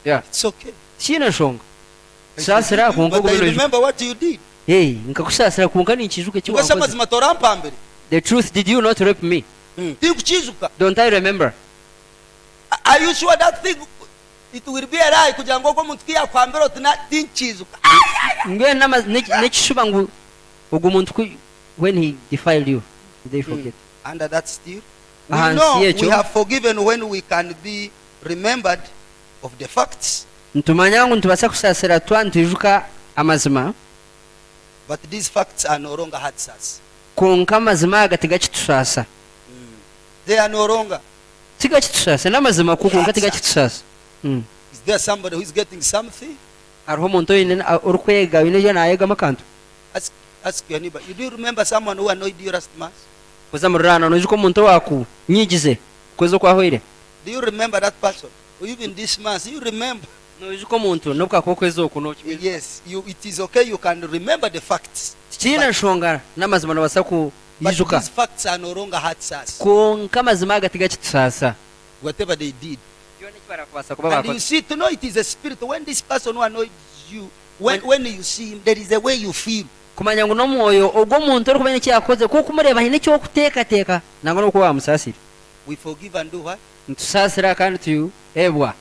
Yeah. It's okay. Shina shonga. Sasira konka But I remember what you did. nkakusasira konka nikijuke kiwakoze. The truth, did you not rape me? Don't I remember? Are you sure that thing it will be a lie kugira ngo umuntu kiyakwambira utina tinkizuka? Ngwe nama nekishuba ngu ugumuntu when he defiled you, they forget. Under that still, we know we have forgiven when we can be remembered of the facts. Ntumanya ngo ntubasa kusasira twantujuka amazima. But these facts are no longer hard us. Konka amazima agatiga kitusasa. They are no longer. Tiga kitusasa namazima kukonka tiga kitusasa. Is there somebody who is getting something? Arho muntu yine urukwega yine jana ayega makantu. Ask your neighbor. You do remember someone who annoyed you last month? Kuzamurana nojuko muntu waku nyigize kwezo kwa hoire. Do you remember that person? Or even this month you remember? Nojuko muntu nobwa ko kwezo kuno. Yes, it is okay, you can remember the facts. China shonga namazima nabasaku yijuka. But these facts are no longer hard us. Konka amazima agatiga kitusasa. Whatever they did. And you see, to know it is a spirit. When this person who annoys you, when you see him, there is a way you feel. Kumanya ngo nomwoyo ogwo muntu uri kumenya cyakoze ko kumureba hine cyo kuteka nango no kuba musasira. We forgive and do what? Ntusasira kandi tu ebwa.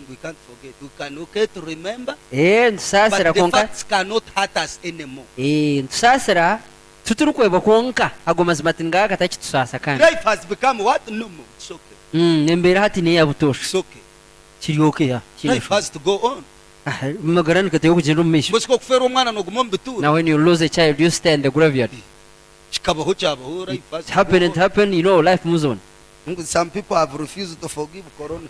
We can't forget. We can okay to remember. Ntusasira konka. But the facts cannot hurt us anymore. Ntusasira tuturukweba konka agomazima tinga gatachi tusasa kandi. Life has become what? No more. It's okay. Nembera hati ne yabutosha. It's okay. Kiri okay ya. Life has to go on. Magarani kate kugenda mumisho. Bosiko kufera umwana no gumombe tu. Now when you lose a child you stay in the graveyard. Chikabaho chabaho life has. It happened, you know, life moves on. Some people have refused to forgive corona.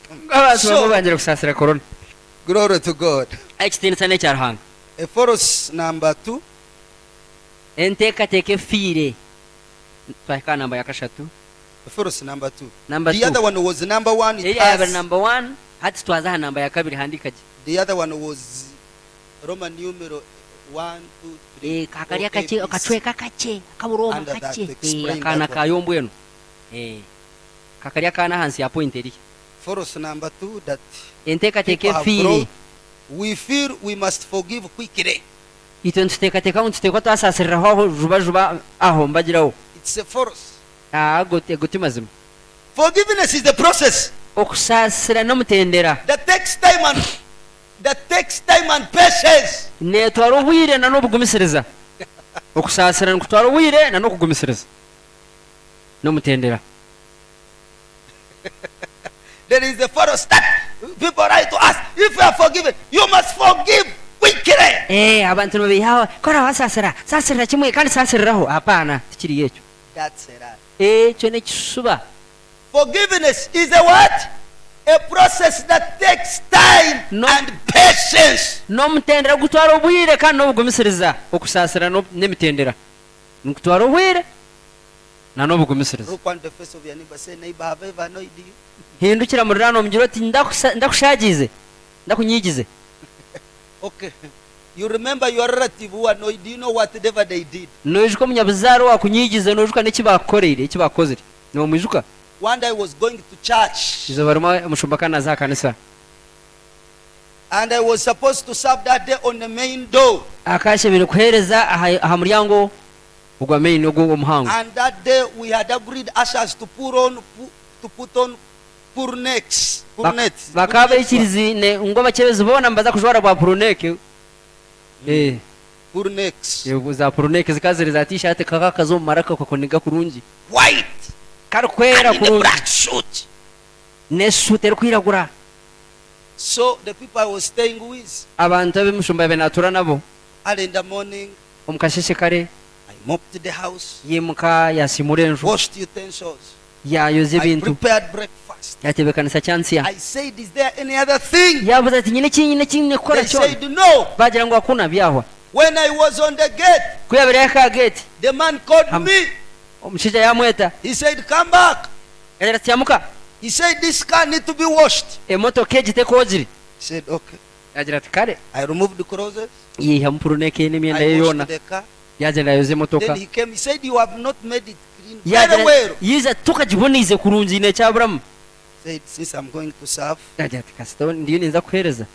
So banjira kusasira corona. Glory to God. Extinsa ne charhang. Ephesians number 2. Enteka teke fire. Twaka namba yakashatu. Ephesians number 2. Number the 2. Other one was number 1. It has number 1. Hati twaza namba ya kabiri handika. The other one was Roman numeral 1, 2, 3. Kakaria kache akatweka kache kaburoma kache. Akana kayombweno. Kakaria kana hansi ya pointeri. Ephesians number 2 that enteka teke fire. We feel we must forgive quickly. Itenteka teka unteko twasasira ho juba aho mbagiraho. It's a force. Gotimazim. Forgiveness is the process okusasira no mutendera that takes time and patience. Ne twaro wire na no bugumisiriza. Okusasira nkutwaro wire na no kugumisiriza. No mutendera. There is a force that people write to us, if you are forgiven, you must forgive quickly. Abantu babihawa kora wasasira kimwe kandi sasiraho hapana tikiri yecho. That's right. Chone kisuba. Forgiveness is a what? A process that takes time and patience. No mutendera gutwara ubwire kandi no bugumisiriza okusasira no nemitendera. Ngutwara ubwire na no bugumisiriza. Look on the face of your neighbor, say, neighbor, have I ever annoyed you? Hindukira murano mjiro ati ndakushagize ndakunyigize. Okay. You remember your relative who annoyed you, know whatever they did. Nojuko munyabuzaro wakunyigize nojuka nekibakorere ekibakozere. No mujuka. One day I was going to church. Izo baruma mushumba kana za kanisa. And I was supposed to serve that day on the main door. akashebere kuhereza aha muryango ugwa main ugwo muhango. And that day we had agreed ushers to put on purneks. bakaba ikirizine ngo bakebeze bona mbaza kushobora kwa purneke Purneks. yego za purneke zikazereza t-shirt kaka kazo maraka kokoniga kurungi White. kari kwera And in the kurungi black suit. nesute kwiragura. So the people I was staying with, abantu abemushumba benatura nabo early in the morning, omukasheshe kare I mopped the house, yimuka yasimurenjo washed utensils, yayoze I ibintu prepared breakfast. yatebekanisa cyansiya I said, is there any other thing? yavuze ati nyine kora They cyo said, no. bagira ngo akuna byahwa When I was on the gate, kuyabira ka gate the man called me. omushija yamweta He said, come back. yagira tyamuka He said, this car need to be washed. emotoka egitekozire. He said, okay. yagira ati kare I removed the clothes. yiha mupuruneke n'imyenda I ye washed yona the car. yagenda yoze emotoka Then he came. He said, you have not made it clean very well. yiza tukagibonize kurungi ne cyaburamu. Said, since I'm going to serve, yagira ati kasito ndiyo ninza kuhereza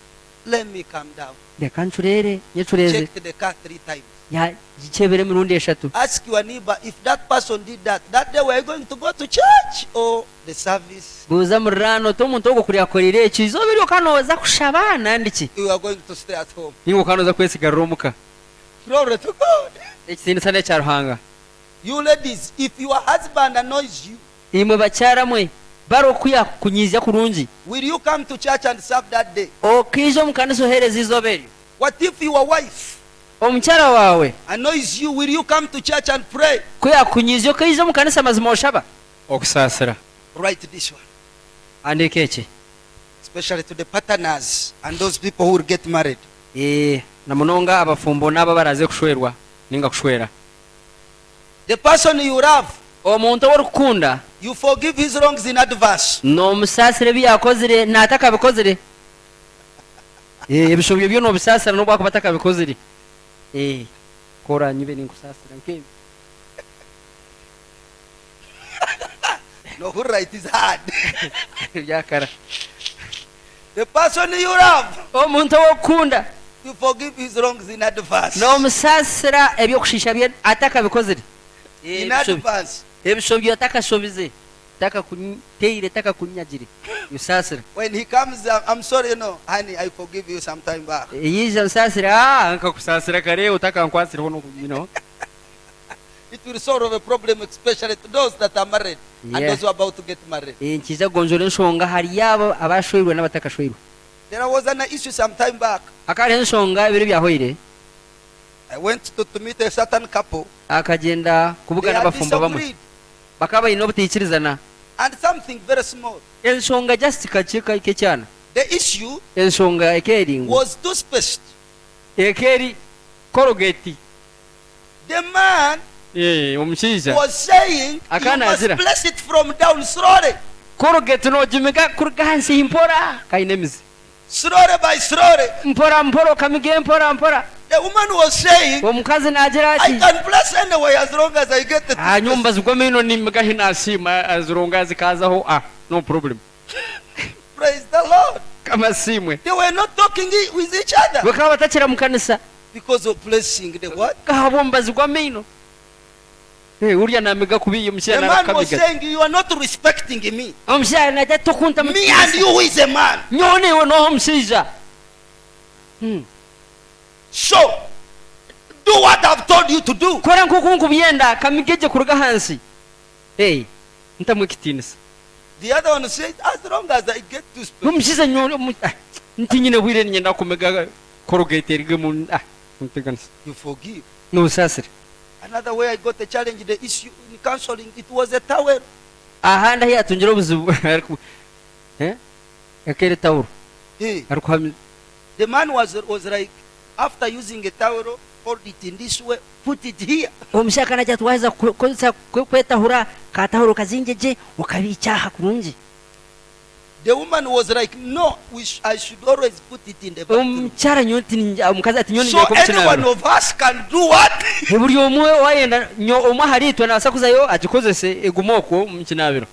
let me calm down. reka ncurere nyecureze Checked the car 3 times. yagikebere mirundi eshatu. Ask your neighbor, if that person did that day we are going to go to church or the service. buza murano to muntu ogo kuriya korire kizo biri kanoza kushaba nandiki You are going to stay at home. ningo kanoza kwesigarira omuka Glory to God. ekisinde sane cya ruhanga. You ladies, if your husband annoys you, imwe bacyara mwe baro kuya kunyizya kurungi will you come to church and serve that day? okizo mukanisa ohereza izoberi. What if your wife omukyara wawe annoys you? Will you come to church and pray? kuya kunyizya okizo mukanisa mazima oshaba okusasira. Write this one, andika eki especially to the partners and those people who will get married. na munonga abafumbo n'aba baraze kushwerwa ninga kushwera. The person you love, omuntu orukunda you forgive his wrongs in advance. n'omusasire byakozire natakabikozire ebishobyo byo n'obusasira n'obwako batakabikozire kora nyibe ninkusasira nkebi. No, who write is hard. byakara. The person you love, omuntu okunda you forgive his wrongs in advance. n'omusasira ebyokushisha bye atakabikozire In advance. ebishobyo atakashobize takakunteire takakunyagire yusasira. When he comes, I'm sorry, honey, I forgive you some time back. yiza nsasira nkakusasira kare utakankwasira hono It will solve a problem, especially to those that are married and those who are about to get married. nkiza gonjora ensonga hari yabo abashwirwe n'abatakashwirwe. There was an issue some time back. akari ensonga ebiri byahoire I went to meet a certain couple. akagenda They kuvuga had n'abafumbo bamwe disagreed, bakaba balina obutiikirizana and something very small. ensonga just kake cyana The issue ensonga ekeringo was toothpaste. ekeri korogeti The man omushiija was saying, you Akana must azira. place it from down slowly. korogeti nogimika kuruga hansi mpora kaine emizi Slowly by slowly. mpora mpora okamige mpora mpora. The woman was saying, omukazi nagira I ati can place anyway as long as I get the nyumba toothpaste. zigome ino nimiga hinasima azironga zikazaho no problem. Praise the Lord. kama simwe They were not talking with each other bakaba batakira mu kanisa because of placing the what? kahabomba zigome ino urya namiga kubiye The omushyira man was nakabiga saying, you are not respecting me. omushyira najya tokunta Me and you who is a man. nyone iwe noho omushiija So, do what I've told you to do. kora nkuku nkubiyenda kamigeje kuruga hansi ntamwe kitinisa. The other one said, as long as I get to speak. omushiija nyone ntinyine bwire nyenda kumega korogate rige mu nteganisa You forgive. no sasire. Another way I got a challenge, the issue in counseling, it was a towel. ahandi aho yatungira obuzibu ekere tawuro Hey, ariko the man was like, after using a towel, hold it in this way, put it here. omushyaka najya twaza kukozesa kwetahura katahuro kazingeje ukabicyaha kurungi. The woman was like, no, I should always put it in the bathroom. omukyara nyoti omukazi ati nyoni So any one of us can do what? buri omwe wayenda omwe haritwe nasa kuzayo agikozese egumoko mu kinabiro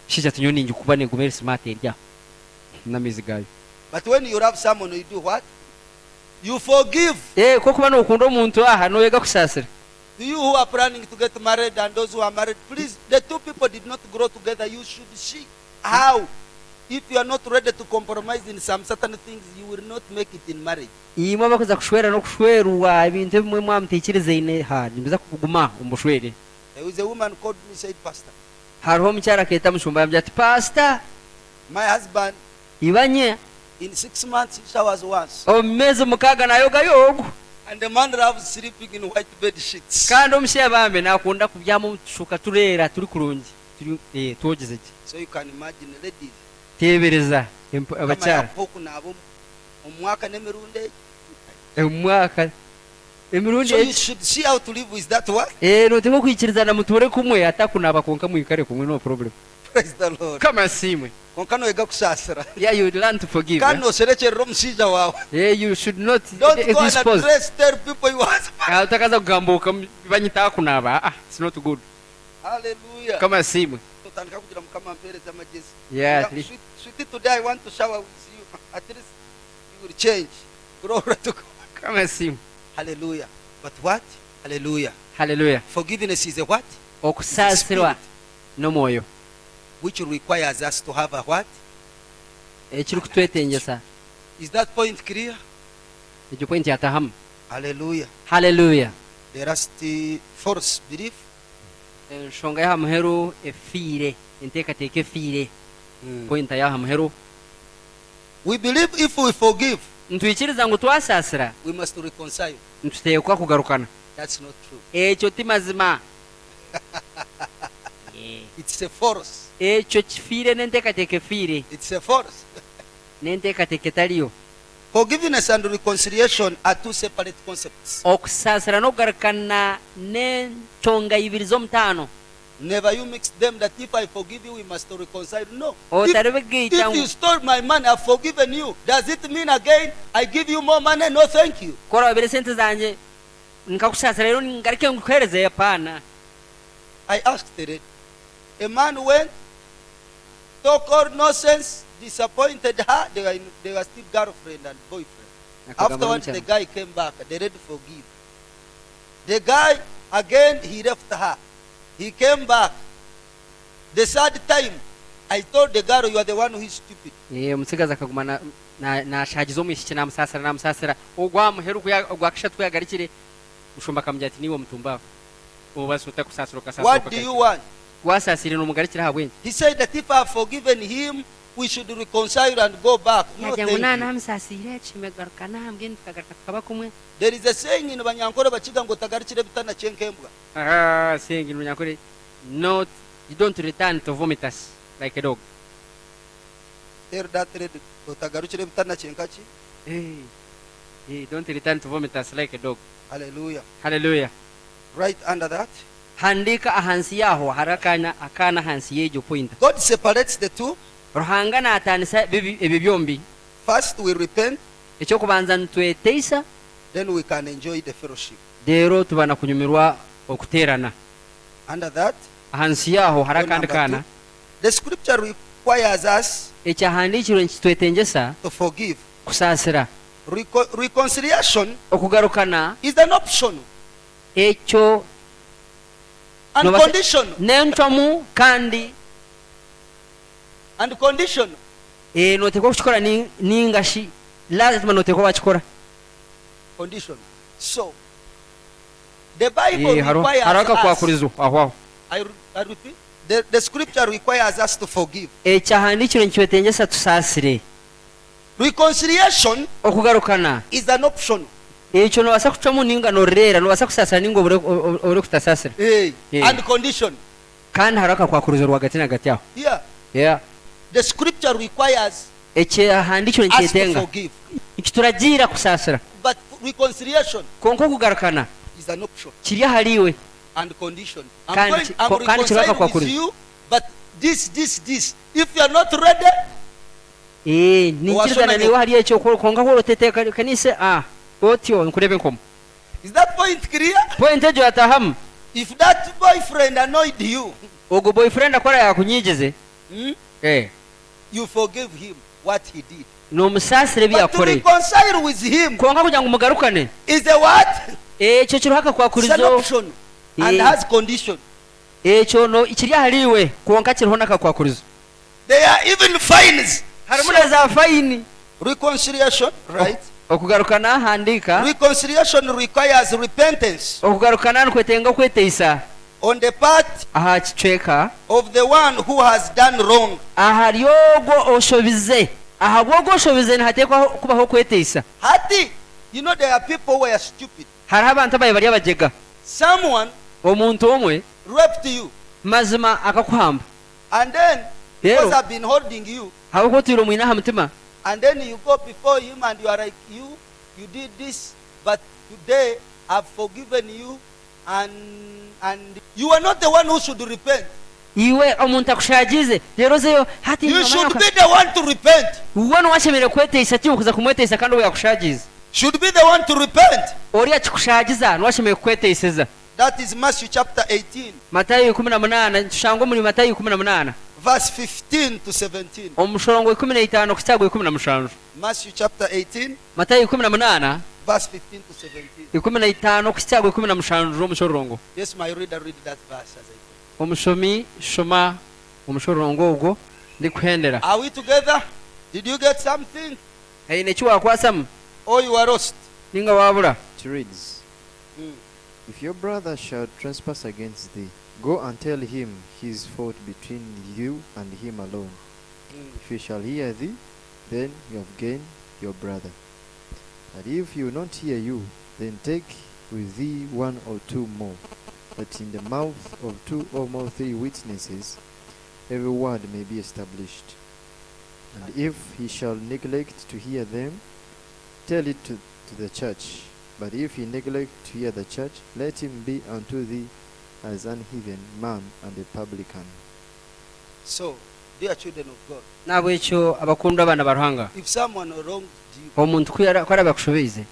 shija ati nyoni ngikuba negumere smart erya n'amizi gayo. But when you love someone, you do what? You forgive. ko kuba nokunda omuntu aha noyega kusasira. You who are planning to get married and those who are married, please, the two people did not grow together. You should see how. If you are not ready to compromise in some certain things, you will not make it in marriage. Imwe bakoza kushwera no kushwerwa ibintu bimwe mwamtekereze ine ha nimbiza kuguma umushwere. There was a woman called me, said, Pastor, Hariho mucyara keta mushumba yambye ati pastor my husband, ibanye in 6 months, he showers once. omeze mukaga nayoga yogo And the man loves sleeping in white bed sheets. kandi omushe bambe nakunda kubyama mutushuka turera turi kurungi turi togeze ki. So you can imagine, ladies, Tebereza abacyara umwaka n'emirundi. umwaka emirundi So you should see how to live with that one. noteko kwikirizana mutore kumwe atakunaba konka mwikare kumwe no problem. Praise the Lord. Kama simwe. Konkano ega kusasira. Yeah, you learn to forgive. Kano serekera omusija wawe. You should not Don't go and dispose. address, tell people you are. Utakaza kugambuka banyita kunaba. It's not good. Hallelujah. Kama simwe. Tutandika kugira mukama mpereza amagezi. Yeah. Sweetie, today I want to shower with you. At least you will change. Glory to God. Kama simwe. Hallelujah. But what? Hallelujah. Hallelujah. Forgiveness is a what? Okusasirwa no moyo. Which requires us to have a what? Ekiri kutwetengesa. Is that point clear? Ekyo point yatahamu. Hallelujah. Hallelujah. The last false belief. Shonga ya muheru efire entekateka efire. Point ya muheru. We believe if we forgive, ntwikiriza ngo twasasira we must reconcile. ntutekwa kugarukana. That's not true. Ekyo timazima. It's a false. Ekyo kifire nentekateka efire. It's a false. Nentekateka taliyo. Forgiveness and reconciliation are two separate concepts. Okusasira no kugarukana n'entonga ibiri z'omutano. Never you mix them that if I forgive you, we must reconcile. No. If you stole my money, I've forgiven you. Does it mean again I give you more money? No, thank you. Kora wabere sente zanje nkakusasira rero ngarike nguhereze yapana. I asked it. A man went, talk all nonsense, disappointed her. They were still girlfriend and boyfriend. Afterwards, the guy came back. They ready to forgive. The guy, again, he left her. He came back. The third time, I told the girl, you are the one who is stupid. Umusigaza akaguma na shagizo mwishiki namusasira ogwa muheru gwakisha twagarikire mushumba kamjya ati niwo mutumbavu ubaso utakusasira ukasasira. What do you want? Wasasire no mugarikira habwe. He said that if I have forgiven him, we should reconcile and go back. No, thank you. There is a saying in Banyankore bachiga ngo tagarikire bitana chenkembwa. Saying in Banyankore, not you don't return to vomitus like a dog. Tell that lady tagarikire bitana chenkachi. Hey, don't return to vomitus like a dog. Hallelujah. Hallelujah. Right under that. Handika ahansi yaho harakana akana hansi yejo point. God separates the two. Ruhanga na atanisa ebi byombi. First we repent. Ekyo kubanza ntweteisa. Then we can enjoy the fellowship. Dero tubana kunyumirwa okuterana. Under that. Ahansi yaho harakandikana. The scripture requires us. Ekyahandikirwe nkitwetengesa. To forgive. Kusasira. Reconciliation. Okugarukana. Is an option. Ekyo unconditional. Nentwamu kandi. And condition. Notekwa kuchikora ningashi lazima notekwa wachikora. Condition. So the Bible requires us. I repeat. The scripture requires us to forgive. Ekyahandikirwe nkitwetengesa tusasire. Reconciliation okugarukana is an option. Ekyo no basa kucamu ninga no rera no basa kusasira ningo obure kutasasira. And condition. Kandi haraka kwakuruzo rwagati na gati yaho. Yeah. The scripture requires ekyahandikirwe nkyetenga ikituragira kusasira. But reconciliation konko kugarukana is an option. Kiri haliwe and condition. I'm reconciling with you, but this. If you are not ready, nikirana niwe hali ekyo konka ko teteka kanise otyo nkurebe nkomo. Is that point clear? Point ejo ataham. If that boyfriend annoyed you, ogo boyfriend akora yakunyigeze, you forgive him. what he did. ni umusasire But to byakoreye reconcile with him konka kugira ngo umugarukane is a what? icyo kiruhaka It's an kwakurizo option and Yeah. has condition. icyo no ikirihariwe konka kiriho n'akakwakurizo There are even fines. harimo na za fayini Reconciliation, right? okugarukana handika Reconciliation requires repentance okugarukana nkwetenga kweteyisa on the part aha kicweka of the one who has done wrong. aha ryogo oshobize aha bwogo oshobize nihatekwaho kubaho kweteyisa Hati, you know there are people who are stupid. hariho abantu abaye bari abajega Someone omuntu omwe raped you, mazima akakuhamba and then because Hero. I've been holding you, habakotwire omwine aha mutima and then you go before him and you are like, you did this, but today I've forgiven you, and you are not the one who should repent. iwe omuntu akushagize rero zeyo hati You should be the one to repent. uwano washemere kweteyisa tibukuza kumweteyisa kandi we yakushagize Should be the one to repent. oriya kikushagiza niwashemere kweteyiseza That is Matthew chapter 18, matayo 18 tushangwa muri matayo 18 verse 15 to 17. omushorongo 15 kucyagwa 17 Matthew chapter 18, matayo 18 verse 15 to 17. 15 kucyagwa 17 omushorongo Yes, my reader, read that verse as I go. omushomi shoma omushorongo ogwo ndikuhendera Are we together? Did you get something? aine kiwakwasamu Or you are lost? ninga wabula It reads, Mm. If your brother shall trespass against thee, go and tell him his fault between you and him alone. If he shall hear thee, then you have gained your brother. But if he will not hear you, then take with thee one or two more, that in the mouth of 2 or more 3 witnesses every word may be established. And if he shall neglect to hear them, tell it to the church. But if he neglect to hear the church, let him be unto thee as an heathen man and a publican. So, dear children of God, nabo ekyo abakundwa abana baruhanga if someone wronged you, omuntu kwara bakushobize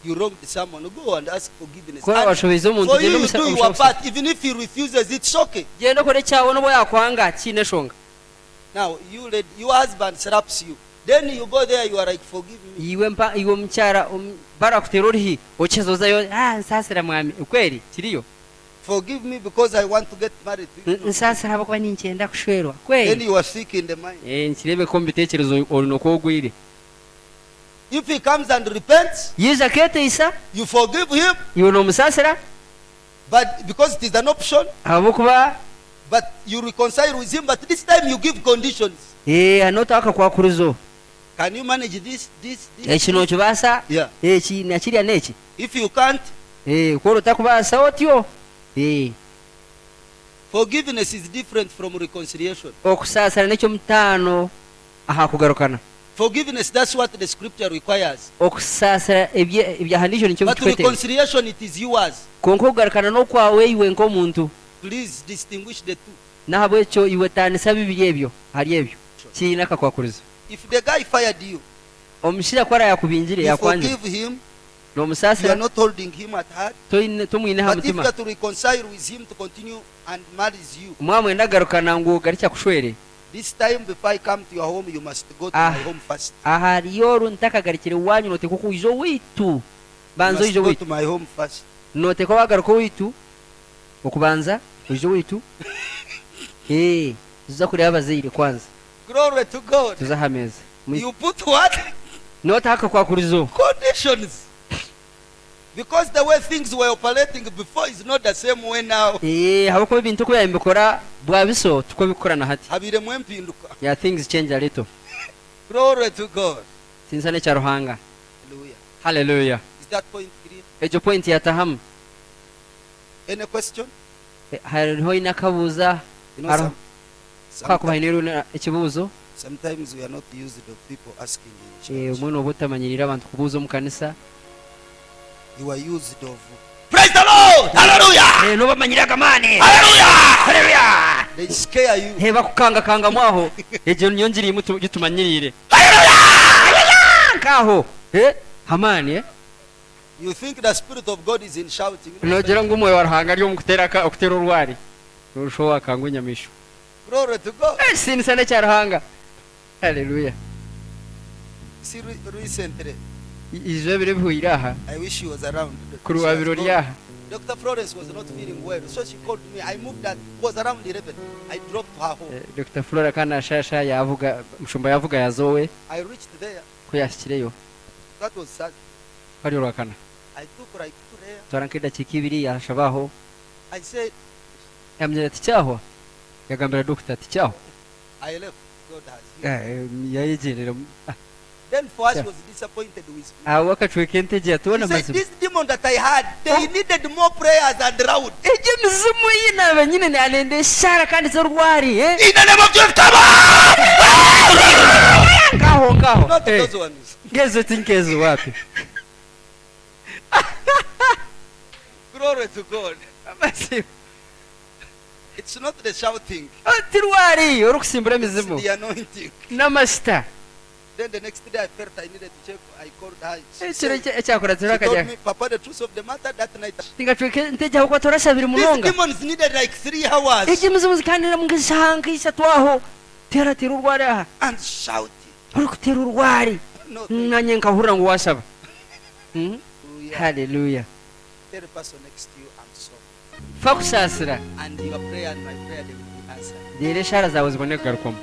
you wronged someone, go and ask forgiveness. kwara And bashobize omuntu for you, genda you do your omusaba part. Even if he refuses, it's okay. genda kore cyawe nobo yakwanga kine shonga Now, your husband slaps you. Then you go there, you are like, forgive me. iwe mucyara barakutera orihi ochezozayo nsasira mwami ukweri kiriyo Forgive me because I want to get married to you. nsasira abakuba ninkyenda kushwerwa Then kweri you are sick in the mind. nkirebe ko mbitekerezo olino kogwire If he comes and repents, yiza aketeyisa you forgive him, iwe nomusasira but because it is an option, ahabokuba but you reconcile with him, but this time you give conditions. anotaka kwakurizo Can you manage this? ekino kibasa Yeah. eki nakirya neki If you can't, koro takubasa otyo forgiveness is different from reconciliation. okusasira nekyo mutaano aha kugarukana Forgiveness, that's what the scripture requires. okusasira ebyahandikyo nikyo But bikwete reconciliation, it is yours. konka okugarukana n'okwawe iwe nk'omuntu Please distinguish the two. nahabwekyo iwe taanisa bibiri ebyo hari ebyo kiina akakwakurizo If the guy fired you, omushaija kwara yakubingire you yakwanje forgive him, you are n'omusasira not holding him at heart. tomwine ha But if you mutima are to reconcile with him to continue and marries you, mwamwenda agarukana ngu garikya kushwere this time before I come to your home, you must go to Ah. my home first. ahariyo runtakagarikire wanyu noteka ku ijo witu You banzo must ijo go witu to my home first. noteka wagaruka witu okubanza ijo witu tuza kureba abazaire kwanza Glory to God. tuza hameza You put what? notaka kwakurizo Conditions. Because the way things were operating before is not the same way now. habako ibintu ko yambikora bwabiso tuko bikorana hati Habire mwempinduka. ya things change a little Glory to God. sinsane cha ruhanga Hallelujah. hallelujah Is that point clear? ejo point yatahamu Any question? hariho inakabuza You know, Aro. some- kwakubahinira ekibuzo sometimes we are not used of people asking in church. umwe obutamanyirira abantu kubuza omu kanisa You are used of praise the Lord. Hallelujah. nobamanyiraga mani Hallelujah. They scare you. bakukangakanga mwaho ejo niyo ngiri gitumanyirire kaho hamani You think the Spirit of God is in shouting. nogera ngo umwe warahanga ryo mukutera urwari urushowa kangu nyamisho Glory to God. sinisane cya ruhanga haleluya see recently, izo bire bihwiraha I wish she was around. kuri She wa has birori gone. yaha Dr. Florence was not feeling well, so she called me. I moved that. It was around 11. I drove to her home. Dr. Flora kana shasha yavuga mushumba yavuga yazowe I reached there. ko yashyikireyo That was sad. bari urakana I took right to there. twaranka dakika ibiri yashabaho I said, yamye ati cyaho yagambira Dr. ati cyaho I left. God has healed. yayegerera Then for us Yeah. was disappointed with me. aho akacweka intege tubona He said, mazima this demon that I had, they needed more prayers and round. ije mizimu y'inaba nyine nalende shara kandi zo rwari In the name of Jesus, come on! ngaho Not those ones. ngezo tinkezo wapi Glory to God. mazima It's not the shouting, ati rwari urukusimbura it's mizimu the anointing. n'amasita Then the next day I felt I needed to check. I called her. She ekiro said- cyakora she told turakajya me, Papa, the truth of the matter that night. tingacweka intege aho turashabira These munonga demons needed like 3 hours ije mizimu zikanira mu gishanga isatwaho tera urwari aha and shouting. uri kutera urwari No, nanye nkahurira ngo wasaba hallelujah. haleluya Tell the person next to you, I'm sorry. fa kusasira And your prayer and my prayer, they will be answered. rero shara zawe zibone kugarukwamo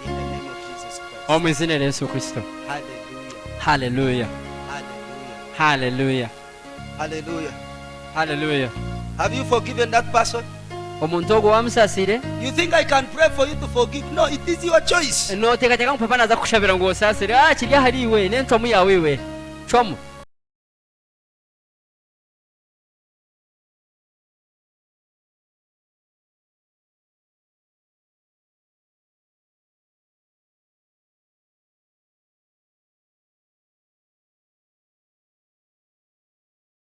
In the name of Jesus Christ. mu izina rya Yesu Kristo Hallelujah. haleluya Hallelujah. haleluya Hallelujah. haleluya Have you forgiven that person? omuntu ogwo wamusasire You think I can pray for you to forgive? No, it is your choice. notekateka mupapa naza kushabira ngo osasire kiri hariwe n'entomu yawe we comu